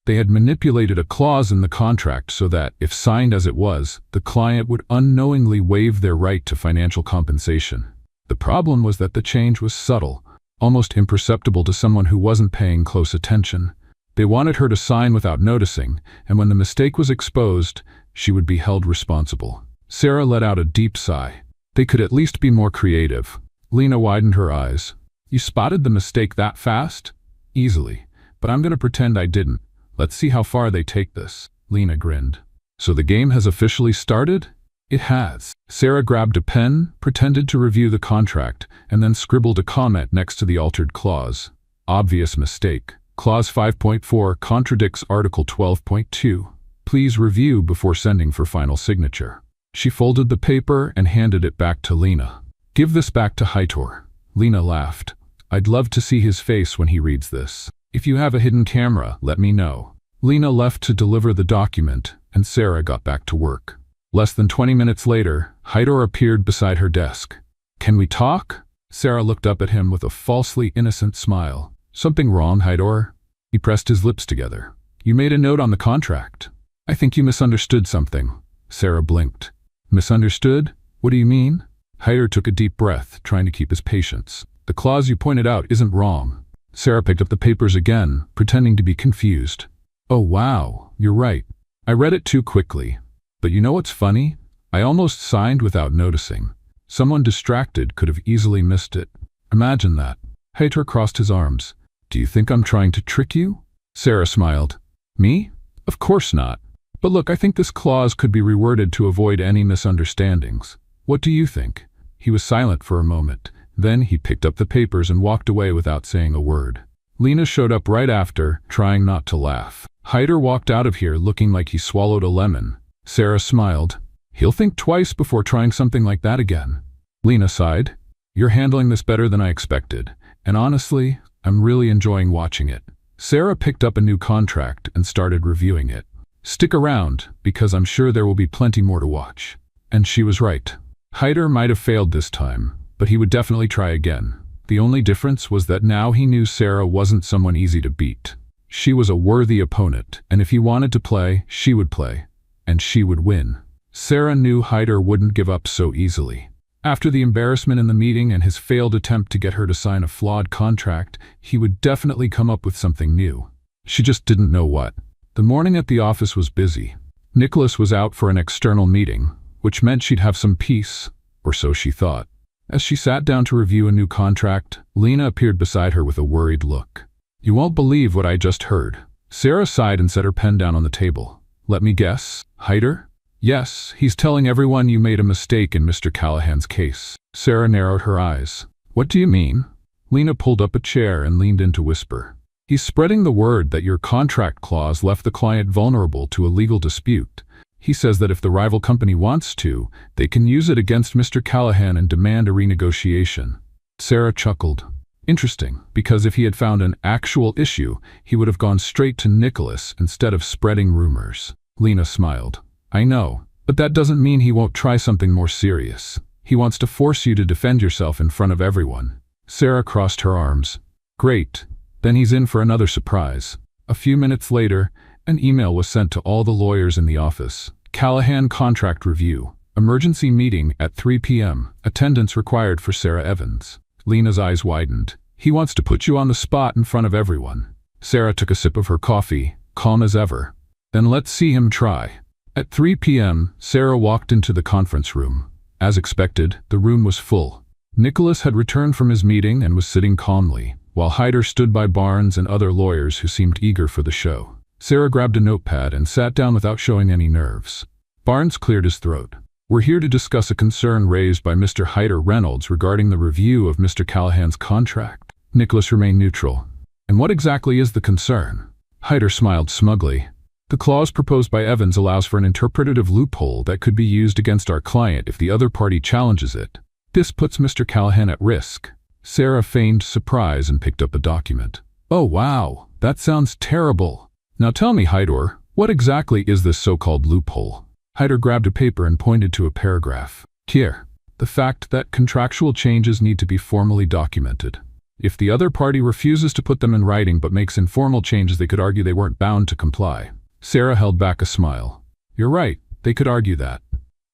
They had manipulated a clause in the contract so that, if signed as it was, the client would unknowingly waive their right to financial compensation. The problem was that the change was subtle, almost imperceptible to someone who wasn't paying close attention. They wanted her to sign without noticing, and when the mistake was exposed, she would be held responsible. Sarah let out a deep sigh. They could at least be more creative. Lena widened her eyes. You spotted the mistake that fast? Easily. But I'm going to pretend I didn't. Let's see how far they take this. Lena grinned. So the game has officially started? It has. Sarah grabbed a pen, pretended to review the contract, and then scribbled a comment next to the altered clause. Obvious mistake. Clause 5.4 contradicts Article 12.2. Please review before sending for final signature. She folded the paper and handed it back to Lena. Give this back to Heitor. Lena laughed. I'd love to see his face when he reads this. If you have a hidden camera, let me know. Lena left to deliver the document, and Sarah got back to work. Less than 20 minutes later, Heitor appeared beside her desk. Can we talk? Sarah looked up at him with a falsely innocent smile. Something wrong, Heitor? He pressed his lips together. You made a note on the contract. I think you misunderstood something. Sarah blinked. Misunderstood? What do you mean? Hyder took a deep breath, trying to keep his patience. The clause you pointed out isn't wrong. Sarah picked up the papers again, pretending to be confused. Oh wow, you're right. I read it too quickly. But you know what's funny? I almost signed without noticing. Someone distracted could have easily missed it. Imagine that. Hyder crossed his arms. Do you think I'm trying to trick you? Sarah smiled. Me? Of course not. But look, I think this clause could be reworded to avoid any misunderstandings. What do you think? He was silent for a moment. Then he picked up the papers and walked away without saying a word. Lena showed up right after, trying not to laugh. Hyder walked out of here looking like he swallowed a lemon. Sarah smiled. He'll think twice before trying something like that again. Lena sighed. You're handling this better than I expected. And honestly, I'm really enjoying watching it. Sarah picked up a new contract and started reviewing it. Stick around, because I'm sure there will be plenty more to watch. And she was right. Hyder might have failed this time, but he would definitely try again. The only difference was that now he knew Sarah wasn't someone easy to beat. She was a worthy opponent, and if he wanted to play, she would play. And she would win. Sarah knew Hyder wouldn't give up so easily. After the embarrassment in the meeting and his failed attempt to get her to sign a flawed contract, he would definitely come up with something new. She just didn't know what. The morning at the office was busy. Nicholas was out for an external meeting, which meant she'd have some peace, or so she thought. As she sat down to review a new contract, Lena appeared beside her with a worried look. You won't believe what I just heard. Sarah sighed and set her pen down on the table. Let me guess, Hyder? Yes, he's telling everyone you made a mistake in Mr. Callahan's case. Sarah narrowed her eyes. What do you mean? Lena pulled up a chair and leaned in to whisper. He's spreading the word that your contract clause left the client vulnerable to a legal dispute. He says that if the rival company wants to, they can use it against Mr. Callahan and demand a renegotiation. Sarah chuckled. Interesting, because if he had found an actual issue, he would have gone straight to Nicholas instead of spreading rumors. Lena smiled. I know, but that doesn't mean he won't try something more serious. He wants to force you to defend yourself in front of everyone. Sarah crossed her arms. Great. Then he's in for another surprise. A few minutes later, an email was sent to all the lawyers in the office. Callahan contract review. Emergency meeting at 3 p.m. Attendance required for Sarah Evans. Lena's eyes widened. He wants to put you on the spot in front of everyone. Sarah took a sip of her coffee, calm as ever. Then let's see him try. At 3 p.m., Sarah walked into the conference room. As expected, the room was full. Nicholas had returned from his meeting and was sitting calmly, while Hyder stood by Barnes and other lawyers who seemed eager for the show. Sarah grabbed a notepad and sat down without showing any nerves. Barnes cleared his throat. We're here to discuss a concern raised by Mr. Hyder Reynolds regarding the review of Mr. Callahan's contract. Nicholas remained neutral. And what exactly is the concern? Hyder smiled smugly. The clause proposed by Evans allows for an interpretative loophole that could be used against our client if the other party challenges it. This puts Mr. Callahan at risk. Sarah feigned surprise and picked up a document. Oh wow, that sounds terrible. Now tell me, Hyder, what exactly is this so-called loophole? Hyder grabbed a paper and pointed to a paragraph. Here, the fact that contractual changes need to be formally documented. If the other party refuses to put them in writing but makes informal changes, they could argue they weren't bound to comply. Sarah held back a smile. You're right, they could argue that.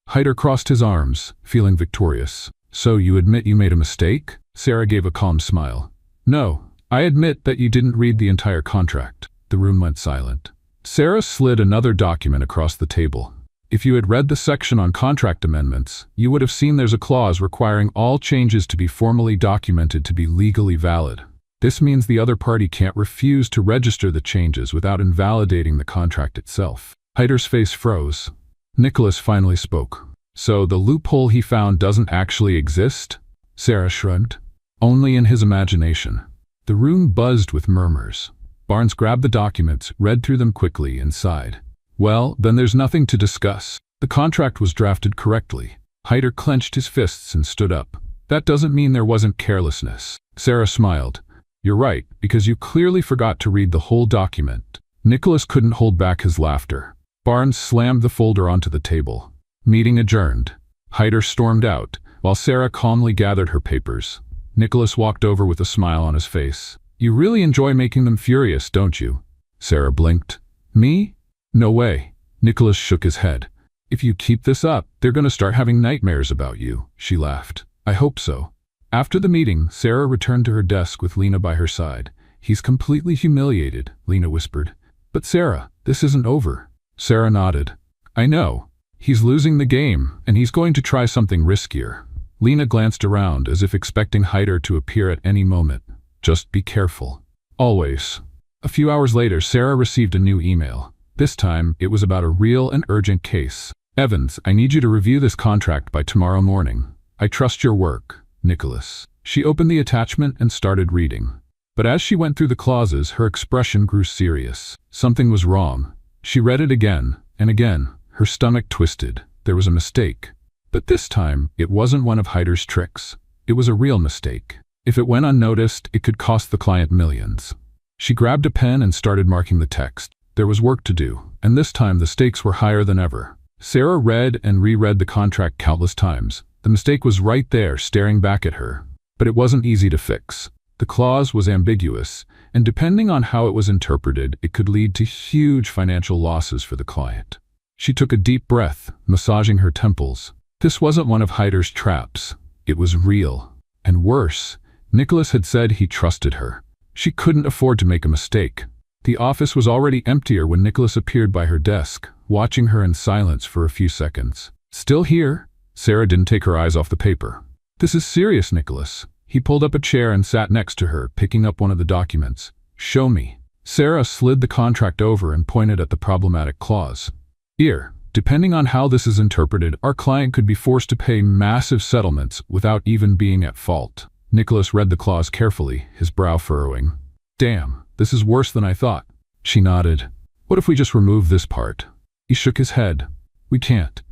Hyder crossed his arms, feeling victorious. So you admit you made a mistake? Sarah gave a calm smile. No, I admit that you didn't read the entire contract. The room went silent. Sarah slid another document across the table. If you had read the section on contract amendments, you would have seen there's a clause requiring all changes to be formally documented to be legally valid. This means the other party can't refuse to register the changes without invalidating the contract itself. Hyder's face froze. Nicholas finally spoke. So the loophole he found doesn't actually exist? Sarah shrugged. Only in his imagination. The room buzzed with murmurs. Barnes grabbed the documents, read through them quickly, and sighed. Well, then there's nothing to discuss. The contract was drafted correctly. Hyder clenched his fists and stood up. That doesn't mean there wasn't carelessness. Sarah smiled. You're right, because you clearly forgot to read the whole document. Nicholas couldn't hold back his laughter. Barnes slammed the folder onto the table. Meeting adjourned. Hyder stormed out, while Sarah calmly gathered her papers. Nicholas walked over with a smile on his face. You really enjoy making them furious, don't you? Sarah blinked. Me? No way. Nicholas shook his head. If you keep this up, they're going to start having nightmares about you, she laughed. I hope so. After the meeting, Sarah returned to her desk with Lena by her side. He's completely humiliated, Lena whispered. But Sarah, this isn't over. Sarah nodded. I know. He's losing the game, and he's going to try something riskier. Lena glanced around as if expecting Hyder to appear at any moment. Just be careful. Always. A few hours later, Sarah received a new email. This time, it was about a real and urgent case. Evans, I need you to review this contract by tomorrow morning. I trust your work, Nicholas. She opened the attachment and started reading. But as she went through the clauses, her expression grew serious. Something was wrong. She read it again and again. Her stomach twisted. There was a mistake. But this time, it wasn't one of Hyder's tricks. It was a real mistake. If it went unnoticed, it could cost the client millions. She grabbed a pen and started marking the text. There was work to do, and this time the stakes were higher than ever. Sarah read and reread the contract countless times. The mistake was right there, staring back at her. But it wasn't easy to fix. The clause was ambiguous, and depending on how it was interpreted, it could lead to huge financial losses for the client. She took a deep breath, massaging her temples. This wasn't one of Hyder's traps. It was real. And worse, Nicholas had said he trusted her. She couldn't afford to make a mistake. The office was already emptier when Nicholas appeared by her desk, watching her in silence for a few seconds. Still here? Sarah didn't take her eyes off the paper. This is serious, Nicholas. He pulled up a chair and sat next to her, picking up one of the documents. Show me. Sarah slid the contract over and pointed at the problematic clause. Here, depending on how this is interpreted, our client could be forced to pay massive settlements without even being at fault. Nicholas read the clause carefully, his brow furrowing. Damn, this is worse than I thought. She nodded. What if we just remove this part? He shook his head. We can't.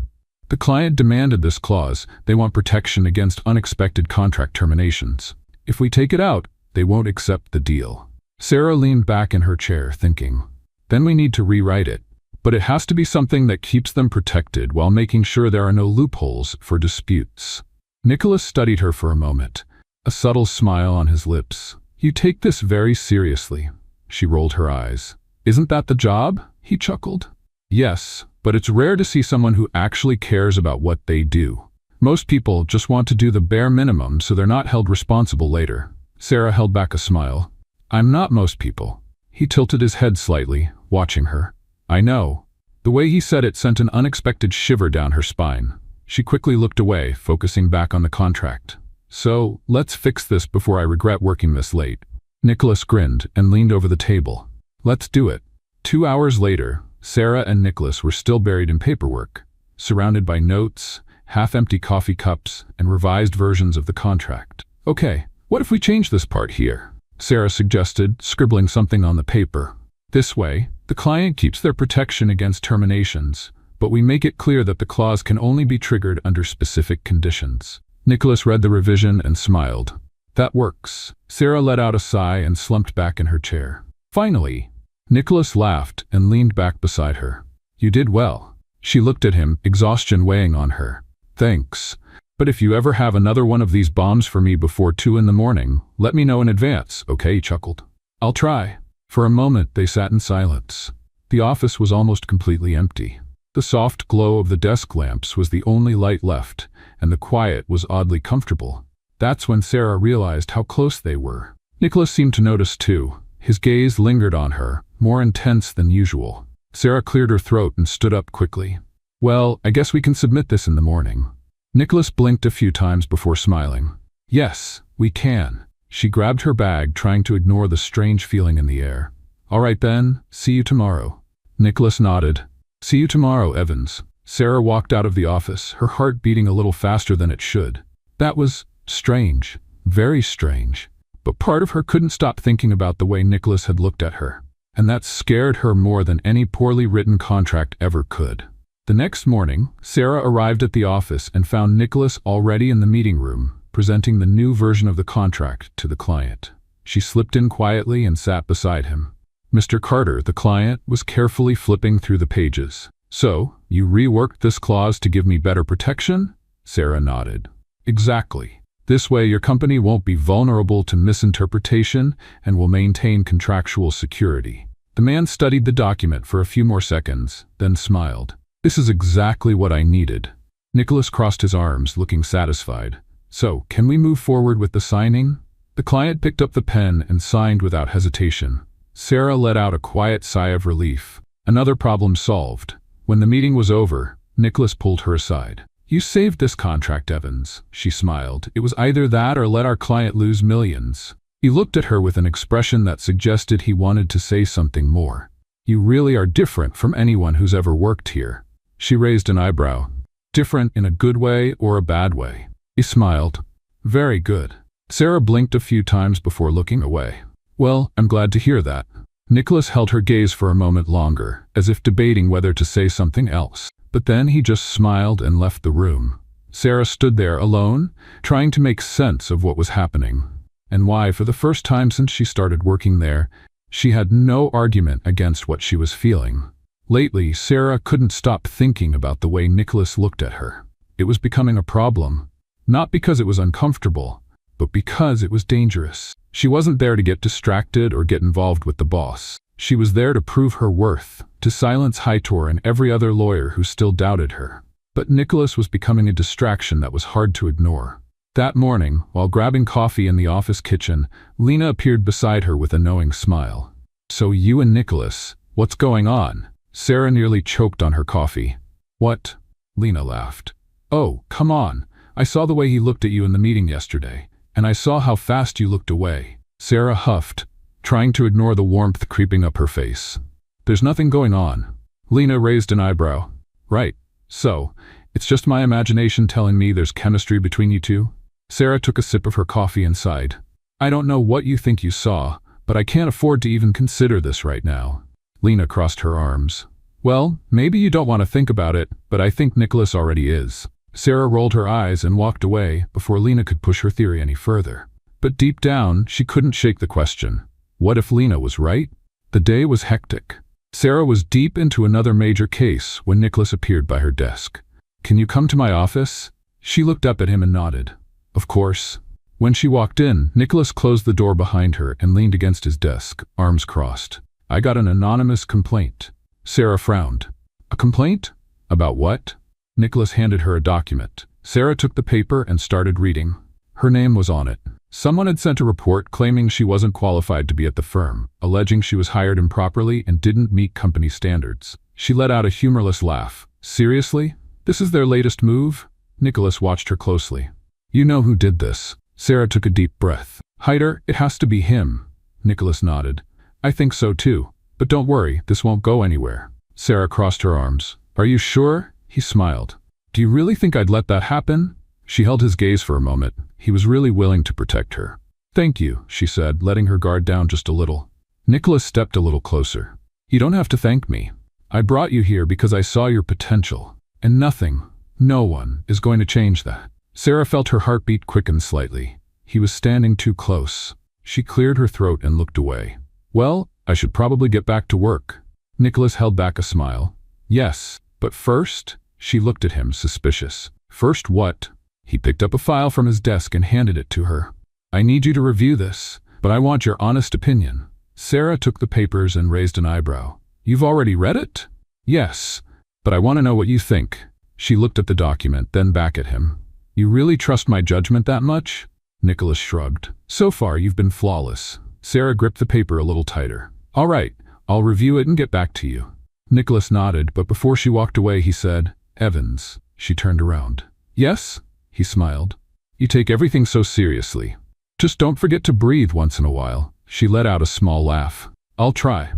The client demanded this clause. They want protection against unexpected contract terminations. If we take it out, they won't accept the deal. Sarah leaned back in her chair, thinking. Then we need to rewrite it. But it has to be something that keeps them protected while making sure there are no loopholes for disputes. Nicholas studied her for a moment, a subtle smile on his lips. You take this very seriously. She rolled her eyes. Isn't that the job? He chuckled. Yes, but it's rare to see someone who actually cares about what they do. Most people just want to do the bare minimum so they're not held responsible later. Sarah held back a smile. I'm not most people. He tilted his head slightly, watching her. I know. The way he said it sent an unexpected shiver down her spine. She quickly looked away, focusing back on the contract. So, let's fix this before I regret working this late. Nicholas grinned and leaned over the table. Let's do it. 2 hours later, Sarah and Nicholas were still buried in paperwork, surrounded by notes, half-empty coffee cups, and revised versions of the contract. Okay, what if we change this part here? Sarah suggested, scribbling something on the paper. This way, the client keeps their protection against terminations, but we make it clear that the clause can only be triggered under specific conditions. Nicholas read the revision and smiled. That works. Sarah let out a sigh and slumped back in her chair. Finally, Nicholas laughed and leaned back beside her. You did well. She looked at him, exhaustion weighing on her. Thanks. But if you ever have another one of these bombs for me before 2 in the morning, let me know in advance, okay? He chuckled. I'll try. For a moment, they sat in silence. The office was almost completely empty. The soft glow of the desk lamps was the only light left, and the quiet was oddly comfortable. That's when Sarah realized how close they were. Nicholas seemed to notice too. His gaze lingered on her, more intense than usual. Sarah cleared her throat and stood up quickly. Well, I guess we can submit this in the morning. Nicholas blinked a few times before smiling. Yes, we can. She grabbed her bag, trying to ignore the strange feeling in the air. All right then, see you tomorrow. Nicholas nodded. See you tomorrow, Evans. Sarah walked out of the office, her heart beating a little faster than it should. That was strange, very strange. But part of her couldn't stop thinking about the way Nicholas had looked at her. And that scared her more than any poorly written contract ever could. The next morning, Sarah arrived at the office and found Nicholas already in the meeting room, presenting the new version of the contract to the client. She slipped in quietly and sat beside him. Mr. Carter, the client, was carefully flipping through the pages. So, you reworked this clause to give me better protection? Sarah nodded. Exactly. This way your company won't be vulnerable to misinterpretation and will maintain contractual security. The man studied the document for a few more seconds, then smiled. This is exactly what I needed. Nicholas crossed his arms, looking satisfied. So, can we move forward with the signing? The client picked up the pen and signed without hesitation. Sarah let out a quiet sigh of relief. Another problem solved. When the meeting was over, Nicholas pulled her aside. You saved this contract, Evans, she smiled. It was either that or let our client lose millions. He looked at her with an expression that suggested he wanted to say something more. You really are different from anyone who's ever worked here. She raised an eyebrow. Different in a good way or a bad way? He smiled. Very good. Sarah blinked a few times before looking away. Well, I'm glad to hear that. Nicholas held her gaze for a moment longer, as if debating whether to say something else. But then he just smiled and left the room. Sarah stood there alone, trying to make sense of what was happening, and why, for the first time since she started working there, she had no argument against what she was feeling. Lately, Sarah couldn't stop thinking about the way Nicholas looked at her. It was becoming a problem, not because it was uncomfortable, but because it was dangerous. She wasn't there to get distracted or get involved with the boss. She was there to prove her worth, to silence Hightor and every other lawyer who still doubted her. But Nicholas was becoming a distraction that was hard to ignore. That morning, while grabbing coffee in the office kitchen, Lena appeared beside her with a knowing smile. So you and Nicholas, what's going on? Sarah nearly choked on her coffee. What? Lena laughed. Oh, come on. I saw the way he looked at you in the meeting yesterday, and I saw how fast you looked away. Sarah huffed, trying to ignore the warmth creeping up her face. There's nothing going on. Lena raised an eyebrow. Right. So, it's just my imagination telling me there's chemistry between you two? Sarah took a sip of her coffee and sighed. I don't know what you think you saw, but I can't afford to even consider this right now. Lena crossed her arms. Well, maybe you don't want to think about it, but I think Nicholas already is. Sarah rolled her eyes and walked away before Lena could push her theory any further. But deep down, she couldn't shake the question. What if Lena was right? The day was hectic. Sarah was deep into another major case when Nicholas appeared by her desk. Can you come to my office? She looked up at him and nodded. Of course. When she walked in, Nicholas closed the door behind her and leaned against his desk, arms crossed. I got an anonymous complaint. Sarah frowned. A complaint? About what? Nicholas handed her a document. Sarah took the paper and started reading. Her name was on it. Someone had sent a report claiming she wasn't qualified to be at the firm, alleging she was hired improperly and didn't meet company standards. She let out a humorless laugh. Seriously? This is their latest move? Nicholas watched her closely. You know who did this. Sarah took a deep breath. Hider, it has to be him. Nicholas nodded. I think so too. But don't worry, this won't go anywhere. Sarah crossed her arms. Are you sure? He smiled. Do you really think I'd let that happen? She held his gaze for a moment. He was really willing to protect her. Thank you, she said, letting her guard down just a little. Nicholas stepped a little closer. You don't have to thank me. I brought you here because I saw your potential. And nothing, no one, is going to change that. Sarah felt her heartbeat quicken slightly. He was standing too close. She cleared her throat and looked away. Well, I should probably get back to work. Nicholas held back a smile. Yes, but first, she looked at him, suspicious. First what? He picked up a file from his desk and handed it to her. I need you to review this, but I want your honest opinion. Sarah took the papers and raised an eyebrow. You've already read it? Yes, but I want to know what you think. She looked at the document, then back at him. You really trust my judgment that much? Nicholas shrugged. So far, you've been flawless. Sarah gripped the paper a little tighter. All right, I'll review it and get back to you. Nicholas nodded, but before she walked away, he said, Evans. She turned around. Yes? He smiled. You take everything so seriously. Just don't forget to breathe once in a while. She let out a small laugh. I'll try.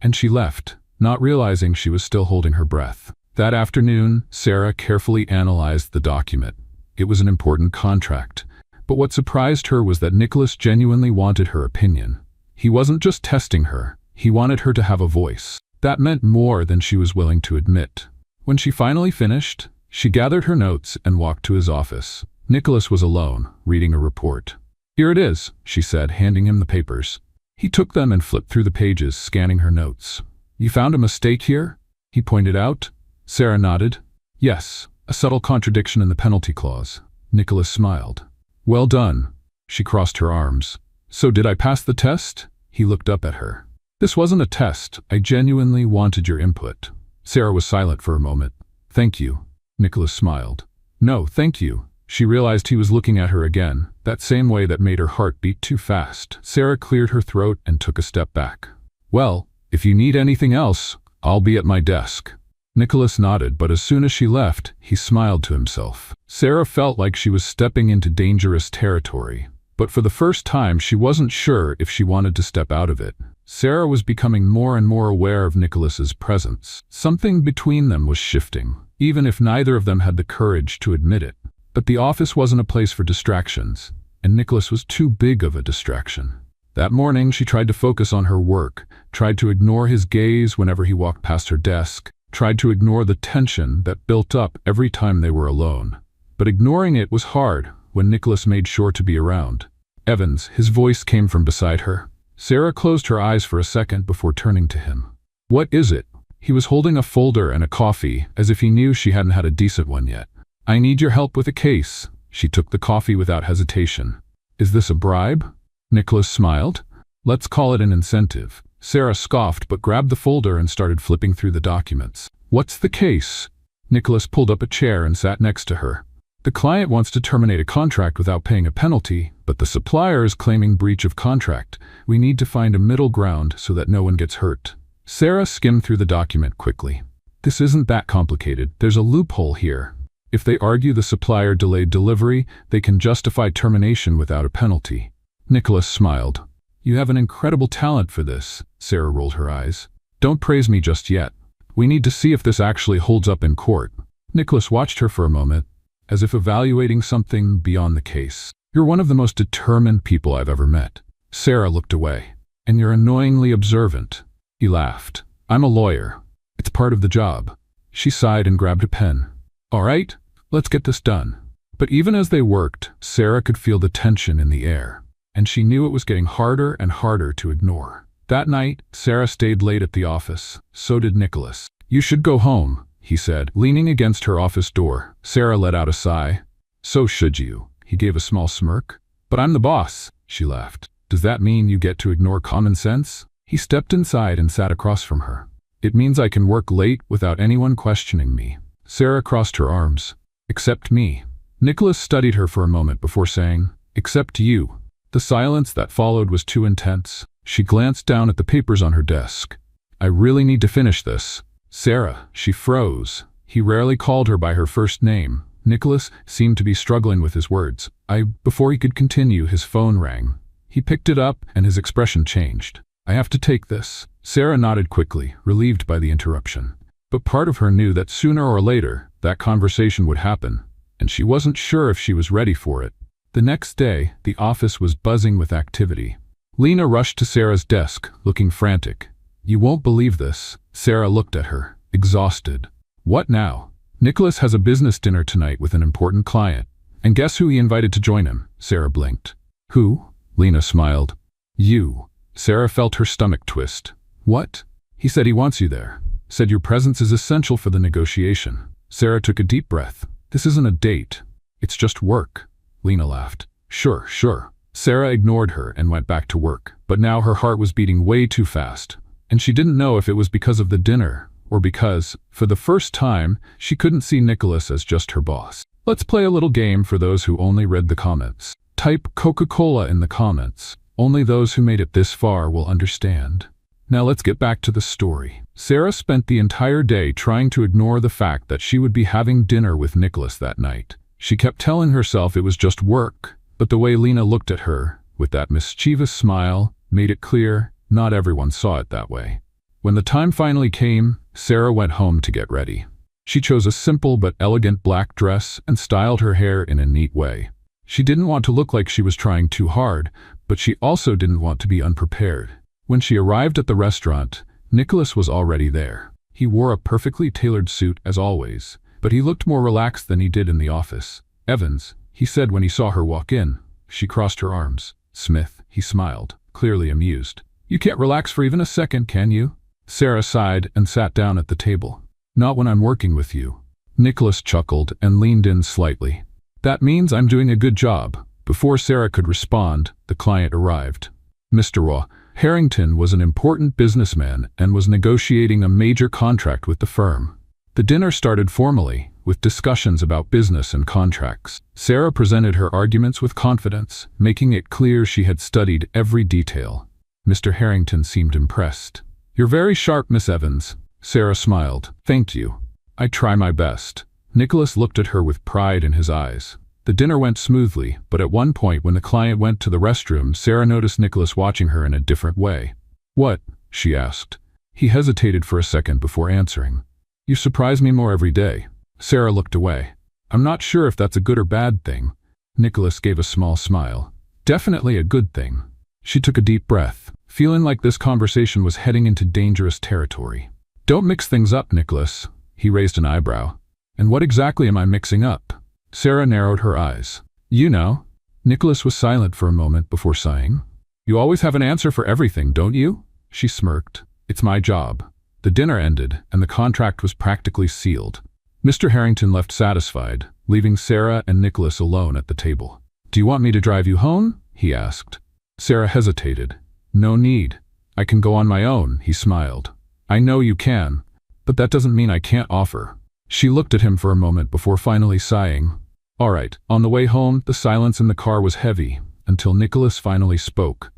And she left, not realizing she was still holding her breath. That afternoon, Sarah carefully analyzed the document. It was an important contract. But what surprised her was that Nicholas genuinely wanted her opinion. He wasn't just testing her. He wanted her to have a voice. That meant more than she was willing to admit. When she finally finished, she gathered her notes and walked to his office. Nicholas was alone, reading a report. Here it is, she said, handing him the papers. He took them and flipped through the pages, scanning her notes. You found a mistake here? He pointed out. Sarah nodded. Yes, a subtle contradiction in the penalty clause. Nicholas smiled. Well done. She crossed her arms. So did I pass the test? He looked up at her. This wasn't a test. I genuinely wanted your input. Sarah was silent for a moment. Thank you. Nicholas smiled. No, thank you. She realized he was looking at her again, that same way that made her heart beat too fast. Sarah cleared her throat and took a step back. Well, if you need anything else, I'll be at my desk. Nicholas nodded, but as soon as she left, he smiled to himself. Sarah felt like she was stepping into dangerous territory, but for the first time she wasn't sure if she wanted to step out of it. Sarah was becoming more and more aware of Nicholas's presence. Something between them was shifting, even if neither of them had the courage to admit it. But the office wasn't a place for distractions, and Nicholas was too big of a distraction. That morning she tried to focus on her work, tried to ignore his gaze whenever he walked past her desk, tried to ignore the tension that built up every time they were alone. But ignoring it was hard when Nicholas made sure to be around. Evans, his voice came from beside her. Sarah closed her eyes for a second before turning to him. What is it? He was holding a folder and a coffee, as if he knew she hadn't had a decent one yet. I need your help with a case. She took the coffee without hesitation. Is this a bribe? Nicholas smiled. Let's call it an incentive. Sarah scoffed but grabbed the folder and started flipping through the documents. What's the case? Nicholas pulled up a chair and sat next to her. The client wants to terminate a contract without paying a penalty, but the supplier is claiming breach of contract. We need to find a middle ground so that no one gets hurt. Sarah skimmed through the document quickly. This isn't that complicated. There's a loophole here. If they argue the supplier delayed delivery, they can justify termination without a penalty. Nicholas smiled. You have an incredible talent for this. Sarah rolled her eyes. Don't praise me just yet. We need to see if this actually holds up in court. Nicholas watched her for a moment, as if evaluating something beyond the case. You're one of the most determined people I've ever met. Sarah looked away. And you're annoyingly observant. He laughed. I'm a lawyer. It's part of the job. She sighed and grabbed a pen. All right, let's get this done. But even as they worked, Sarah could feel the tension in the air, and she knew it was getting harder and harder to ignore. That night, Sarah stayed late at the office. So did Nicholas. You should go home, he said, leaning against her office door. Sarah let out a sigh. So should you. He gave a small smirk. But I'm the boss, she laughed. Does that mean you get to ignore common sense? He stepped inside and sat across from her. It means I can work late without anyone questioning me. Sarah crossed her arms. Except me. Nicholas studied her for a moment before saying, except you. The silence that followed was too intense. She glanced down at the papers on her desk. I really need to finish this. Sarah, she froze. He rarely called her by her first name. Nicholas seemed to be struggling with his words. Before he could continue, his phone rang. He picked it up and his expression changed. I have to take this. Sarah nodded quickly, relieved by the interruption. But part of her knew that sooner or later, that conversation would happen, and she wasn't sure if she was ready for it. The next day, the office was buzzing with activity. Lena rushed to Sarah's desk, looking frantic. You won't believe this. Sarah looked at her, exhausted. What now? Nicholas has a business dinner tonight with an important client. And guess who he invited to join him? Sarah blinked. Who? Lena smiled. You. Sarah felt her stomach twist. What? He said he wants you there. Said your presence is essential for the negotiation. Sarah took a deep breath. This isn't a date. It's just work. Lena laughed. Sure. Sarah ignored her and went back to work. But now her heart was beating way too fast. And she didn't know if it was because of the dinner, or because, for the first time, she couldn't see Nicholas as just her boss. Let's play a little game for those who only read the comments. Type Coca-Cola in the comments. Only those who made it this far will understand. Now let's get back to the story. Sarah spent the entire day trying to ignore the fact that she would be having dinner with Nicholas that night. She kept telling herself it was just work, but the way Lena looked at her, with that mischievous smile, made it clear not everyone saw it that way. When the time finally came, Sarah went home to get ready. She chose a simple but elegant black dress and styled her hair in a neat way. She didn't want to look like she was trying too hard, but she also didn't want to be unprepared. When she arrived at the restaurant, Nicholas was already there. He wore a perfectly tailored suit as always, but he looked more relaxed than he did in the office. Evans, he said when he saw her walk in. She crossed her arms. Smith, he smiled, clearly amused. You can't relax for even a second, can you? Sarah sighed and sat down at the table. Not when I'm working with you. Nicholas chuckled and leaned in slightly. That means I'm doing a good job. Before Sarah could respond, the client arrived. Mr. Raw, Harrington was an important businessman and was negotiating a major contract with the firm. The dinner started formally, with discussions about business and contracts. Sarah presented her arguments with confidence, making it clear she had studied every detail. Mr. Harrington seemed impressed. "You're very sharp, Miss Evans." Sarah smiled. "Thank you. I try my best." Nicholas looked at her with pride in his eyes. The dinner went smoothly, but at one point when the client went to the restroom, Sarah noticed Nicholas watching her in a different way. "What?" she asked. He hesitated for a second before answering. "You surprise me more every day." Sarah looked away. "I'm not sure if that's a good or bad thing." Nicholas gave a small smile. "Definitely a good thing." She took a deep breath, feeling like this conversation was heading into dangerous territory. "Don't mix things up, Nicholas." He raised an eyebrow. "And what exactly am I mixing up?" Sarah narrowed her eyes. "You know." Nicholas was silent for a moment before sighing. "You always have an answer for everything, don't you?" She smirked. "It's my job." The dinner ended, and the contract was practically sealed. Mr. Harrington left satisfied, leaving Sarah and Nicholas alone at the table. "Do you want me to drive you home?" he asked. Sarah hesitated. "No need. I can go on my own," he smiled. "I know you can, but that doesn't mean I can't offer." She looked at him for a moment before finally sighing. "All right." On the way home, the silence in the car was heavy, until Nicholas finally spoke.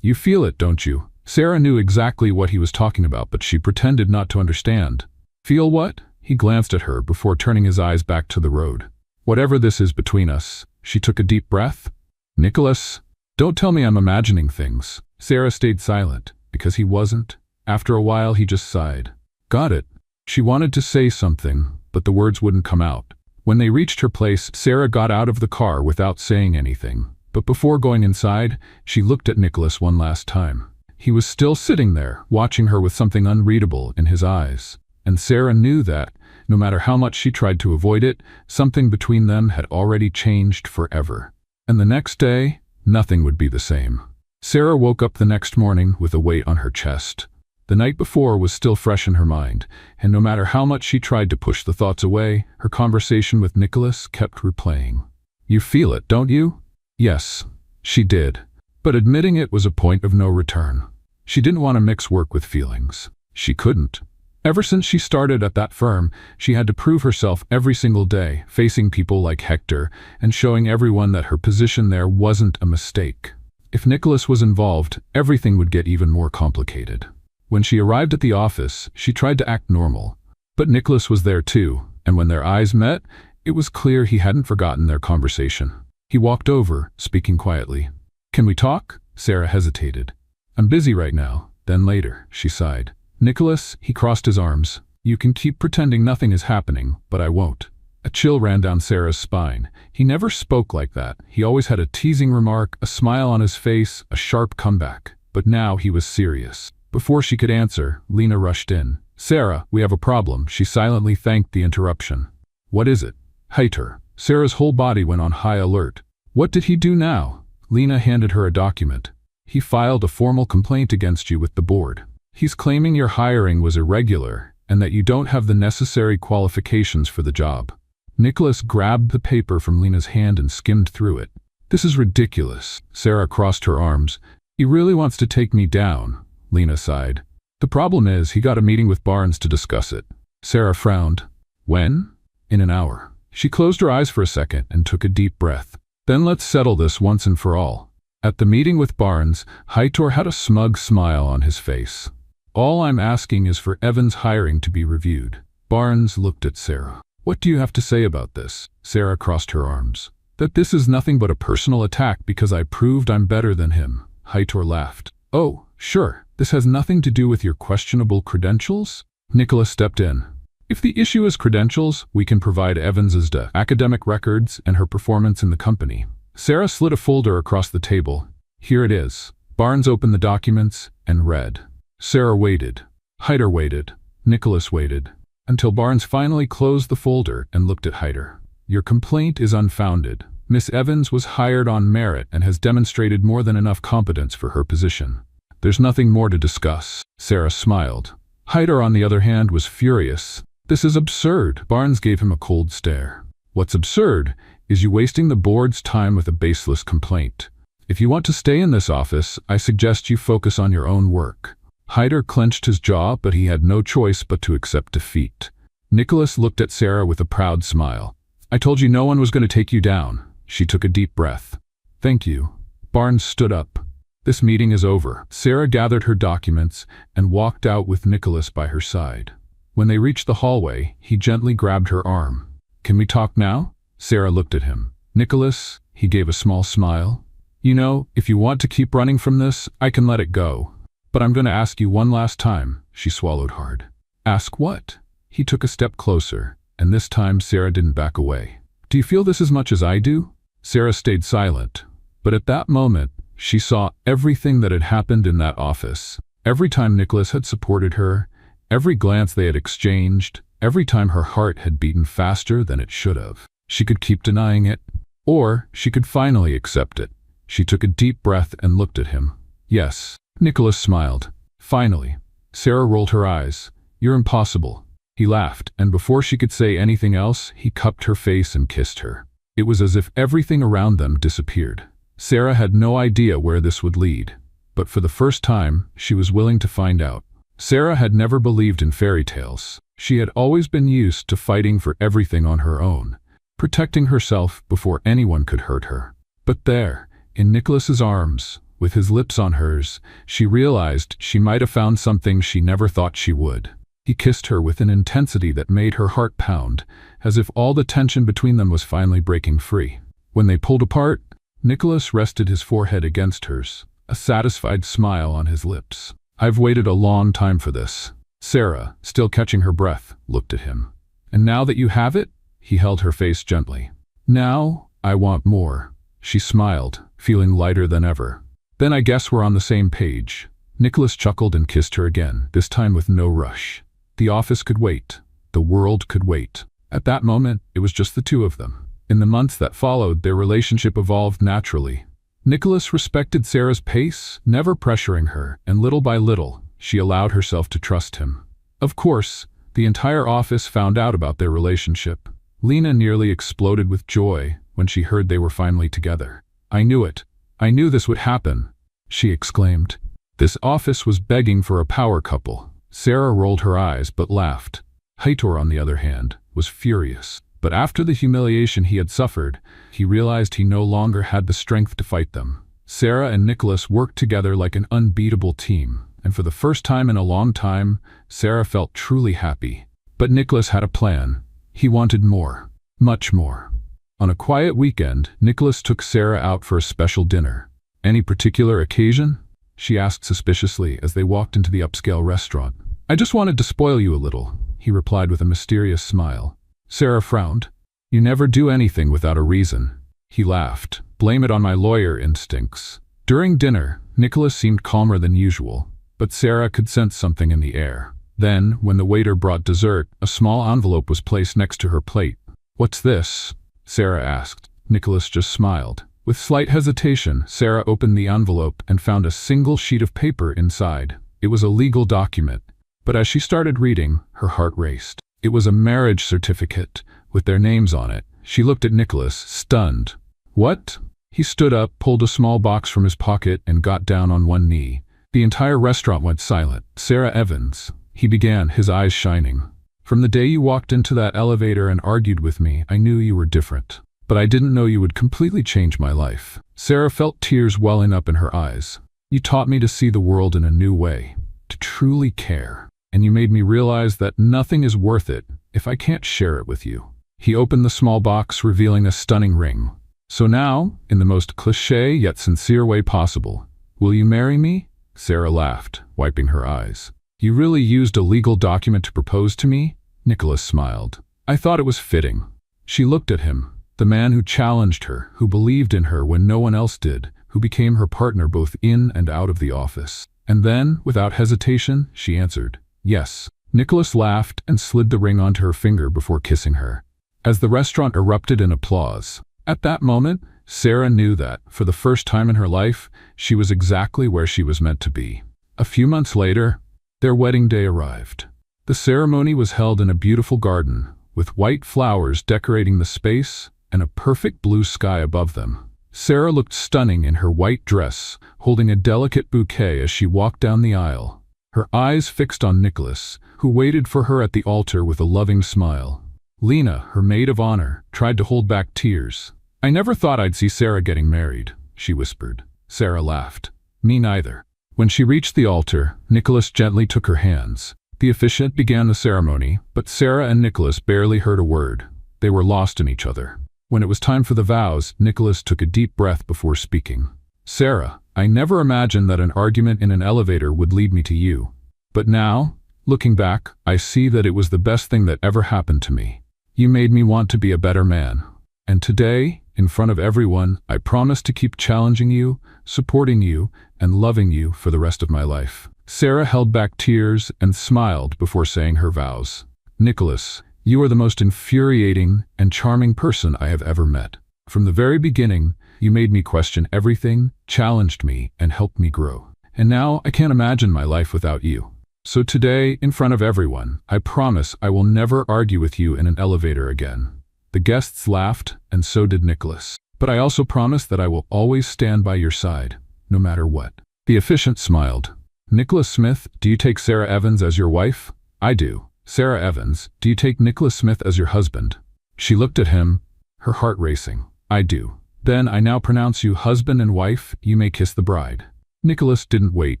"You feel it, don't you?" Sarah knew exactly what he was talking about, but she pretended not to understand. "Feel what?" He glanced at her before turning his eyes back to the road. "Whatever this is between us." She took a deep breath. "Nicholas, don't tell me I'm imagining things." Sarah stayed silent, because he wasn't. After a while, he just sighed. "Got it." She wanted to say something, but the words wouldn't come out. When they reached her place, Sarah got out of the car without saying anything. But before going inside, she looked at Nicholas one last time. He was still sitting there, watching her with something unreadable in his eyes. And Sarah knew that, no matter how much she tried to avoid it, something between them had already changed forever. And the next day, nothing would be the same. Sarah woke up the next morning with a weight on her chest. The night before was still fresh in her mind, and no matter how much she tried to push the thoughts away, her conversation with Nicholas kept replaying. "You feel it, don't you?" Yes, she did. But admitting it was a point of no return. She didn't want to mix work with feelings. She couldn't. Ever since she started at that firm, she had to prove herself every single day, facing people like Hector and showing everyone that her position there wasn't a mistake. If Nicholas was involved, everything would get even more complicated. When she arrived at the office, she tried to act normal. But Nicholas was there too, and when their eyes met, it was clear he hadn't forgotten their conversation. He walked over, speaking quietly. "Can we talk?" Sarah hesitated. "I'm busy right now, then later," she sighed. "Nicholas," he crossed his arms, "you can keep pretending nothing is happening, but I won't." A chill ran down Sarah's spine. He never spoke like that. He always had a teasing remark, a smile on his face, a sharp comeback. But now he was serious. Before she could answer, Lena rushed in. "Sarah, we have a problem." She silently thanked the interruption. "What is it?" Hector. Sarah's whole body went on high alert. "What did he do now?" Lena handed her a document. "He filed a formal complaint against you with the board. He's claiming your hiring was irregular and that you don't have the necessary qualifications for the job." Nicholas grabbed the paper from Lena's hand and skimmed through it. "This is ridiculous." Sarah crossed her arms. "He really wants to take me down." Lena sighed. "The problem is he got a meeting with Barnes to discuss it." Sarah frowned. "When?" "In an hour." She closed her eyes for a second and took a deep breath. "Then let's settle this once and for all." At the meeting with Barnes, Hector had a smug smile on his face. "All I'm asking is for Evan's hiring to be reviewed." Barnes looked at Sarah. "What do you have to say about this?" Sarah crossed her arms. "That this is nothing but a personal attack because I proved I'm better than him." Hector laughed. "Oh, sure. This has nothing to do with your questionable credentials?" Nicholas stepped in. "If the issue is credentials, we can provide Evans's academic records and her performance in the company." Sarah slid a folder across the table. "Here it is." Barnes opened the documents and read. Sarah waited. Hector waited. Nicholas waited. Until Barnes finally closed the folder and looked at Hector. "Your complaint is unfounded. Miss Evans was hired on merit and has demonstrated more than enough competence for her position. There's nothing more to discuss." Sarah smiled. Hector, on the other hand, was furious. "This is absurd." Barnes gave him a cold stare. "What's absurd is you wasting the board's time with a baseless complaint." If you want to stay in this office, I suggest you focus on your own work. Hyder clenched his jaw, but he had no choice but to accept defeat. Nicholas looked at Sarah with a proud smile. I told you no one was going to take you down. She took a deep breath. Thank you. Barnes stood up. This meeting is over. Sarah gathered her documents and walked out with Nicholas by her side. When they reached the hallway, he gently grabbed her arm. Can we talk now? Sarah looked at him. Nicholas, he gave a small smile. You know, if you want to keep running from this, I can let it go. But I'm going to ask you one last time. She swallowed hard. Ask what? He took a step closer, and this time Sarah didn't back away. Do you feel this as much as I do? Sarah stayed silent, but at that moment, she saw everything that had happened in that office. Every time Nicholas had supported her, every glance they had exchanged, every time her heart had beaten faster than it should have. She could keep denying it, or she could finally accept it. She took a deep breath and looked at him. Yes. Nicholas smiled. Finally. Sarah rolled her eyes. You're impossible. He laughed, and before she could say anything else, he cupped her face and kissed her. It was as if everything around them disappeared. Sarah had no idea where this would lead, but for the first time, she was willing to find out. Sarah had never believed in fairy tales. She had always been used to fighting for everything on her own, protecting herself before anyone could hurt her. But there, in Nicholas's arms, with his lips on hers, she realized she might have found something she never thought she would. He kissed her with an intensity that made her heart pound, as if all the tension between them was finally breaking free. When they pulled apart, Nicholas rested his forehead against hers, a satisfied smile on his lips. I've waited a long time for this. Sarah, still catching her breath, looked at him. And now that you have it? He held her face gently. Now, I want more. She smiled, feeling lighter than ever. Then I guess we're on the same page. Nicholas chuckled and kissed her again, this time with no rush. The office could wait. The world could wait. At that moment, it was just the two of them. In the months that followed, their relationship evolved naturally. Nicholas respected Sarah's pace, never pressuring her, and little by little, she allowed herself to trust him. Of course, the entire office found out about their relationship. Lena nearly exploded with joy when she heard they were finally together. I knew it. I knew this would happen, she exclaimed. This office was begging for a power couple. Sarah rolled her eyes but laughed. Heitor, on the other hand, was furious. But after the humiliation he had suffered, he realized he no longer had the strength to fight them. Sarah and Nicholas worked together like an unbeatable team, and for the first time in a long time, Sarah felt truly happy. But Nicholas had a plan. He wanted more. Much more. On a quiet weekend, Nicholas took Sarah out for a special dinner. Any particular occasion? She asked suspiciously as they walked into the upscale restaurant. I just wanted to spoil you a little, he replied with a mysterious smile. Sarah frowned. You never do anything without a reason. He laughed. Blame it on my lawyer instincts. During dinner, Nicholas seemed calmer than usual, but Sarah could sense something in the air. Then, when the waiter brought dessert, a small envelope was placed next to her plate. What's this? Sarah asked. Nicholas just smiled. With slight hesitation, Sarah opened the envelope and found a single sheet of paper inside. It was a legal document, but as she started reading, her heart raced. It was a marriage certificate, with their names on it. She looked at Nicholas, stunned. What? He stood up, pulled a small box from his pocket, and got down on one knee. The entire restaurant went silent. Sarah Evans, he began, his eyes shining. From the day you walked into that elevator and argued with me, I knew you were different. But I didn't know you would completely change my life. Sarah felt tears welling up in her eyes. You taught me to see the world in a new way, to truly care. And you made me realize that nothing is worth it if I can't share it with you. He opened the small box, revealing a stunning ring. So now, in the most cliché yet sincere way possible, will you marry me? Sarah laughed, wiping her eyes. You really used a legal document to propose to me? Nicholas smiled. I thought it was fitting. She looked at him, the man who challenged her, who believed in her when no one else did, who became her partner both in and out of the office. And then, without hesitation, she answered, yes. Nicholas laughed and slid the ring onto her finger before kissing her. As the restaurant erupted in applause, at that moment, Sarah knew that, for the first time in her life, she was exactly where she was meant to be. A few months later, their wedding day arrived. The ceremony was held in a beautiful garden, with white flowers decorating the space and a perfect blue sky above them. Sarah looked stunning in her white dress, holding a delicate bouquet as she walked down the aisle. Her eyes fixed on Nicholas, who waited for her at the altar with a loving smile. Lena, her maid of honor, tried to hold back tears. "I never thought I'd see Sarah getting married," she whispered. Sarah laughed. "Me neither." When she reached the altar, Nicholas gently took her hands. The officiant began the ceremony, but Sarah and Nicholas barely heard a word. They were lost in each other. When it was time for the vows, Nicholas took a deep breath before speaking. "Sarah, I never imagined that an argument in an elevator would lead me to you. But now, looking back, I see that it was the best thing that ever happened to me. You made me want to be a better man. And today, in front of everyone, I promise to keep challenging you, supporting you, and loving you for the rest of my life." Sarah held back tears and smiled before saying her vows. "Nicholas, you are the most infuriating and charming person I have ever met. From the very beginning, you made me question everything, challenged me, and helped me grow. And now I can't imagine my life without you. So today, in front of everyone, I promise I will never argue with you in an elevator again." The guests laughed, and so did Nicholas. "But I also promise that I will always stand by your side, no matter what." The officiant smiled. "Nicholas Smith, do you take Sarah Evans as your wife?" "I do." "Sarah Evans, do you take Nicholas Smith as your husband?" She looked at him, her heart racing. "I do." "Then I now pronounce you husband and wife. You may kiss the bride." Nicholas didn't wait.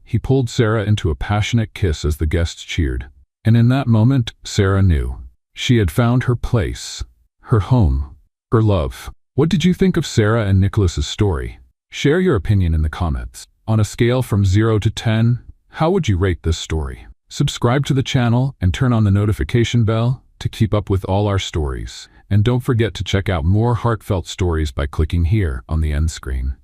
He pulled Sarah into a passionate kiss as the guests cheered. And in that moment, Sarah knew. She had found her place, her home, her love. What did you think of Sarah and Nicholas's story? Share your opinion in the comments. On a scale from 0 to 10, how would you rate this story? Subscribe to the channel and turn on the notification bell to keep up with all our stories. And don't forget to check out more heartfelt stories by clicking here on the end screen.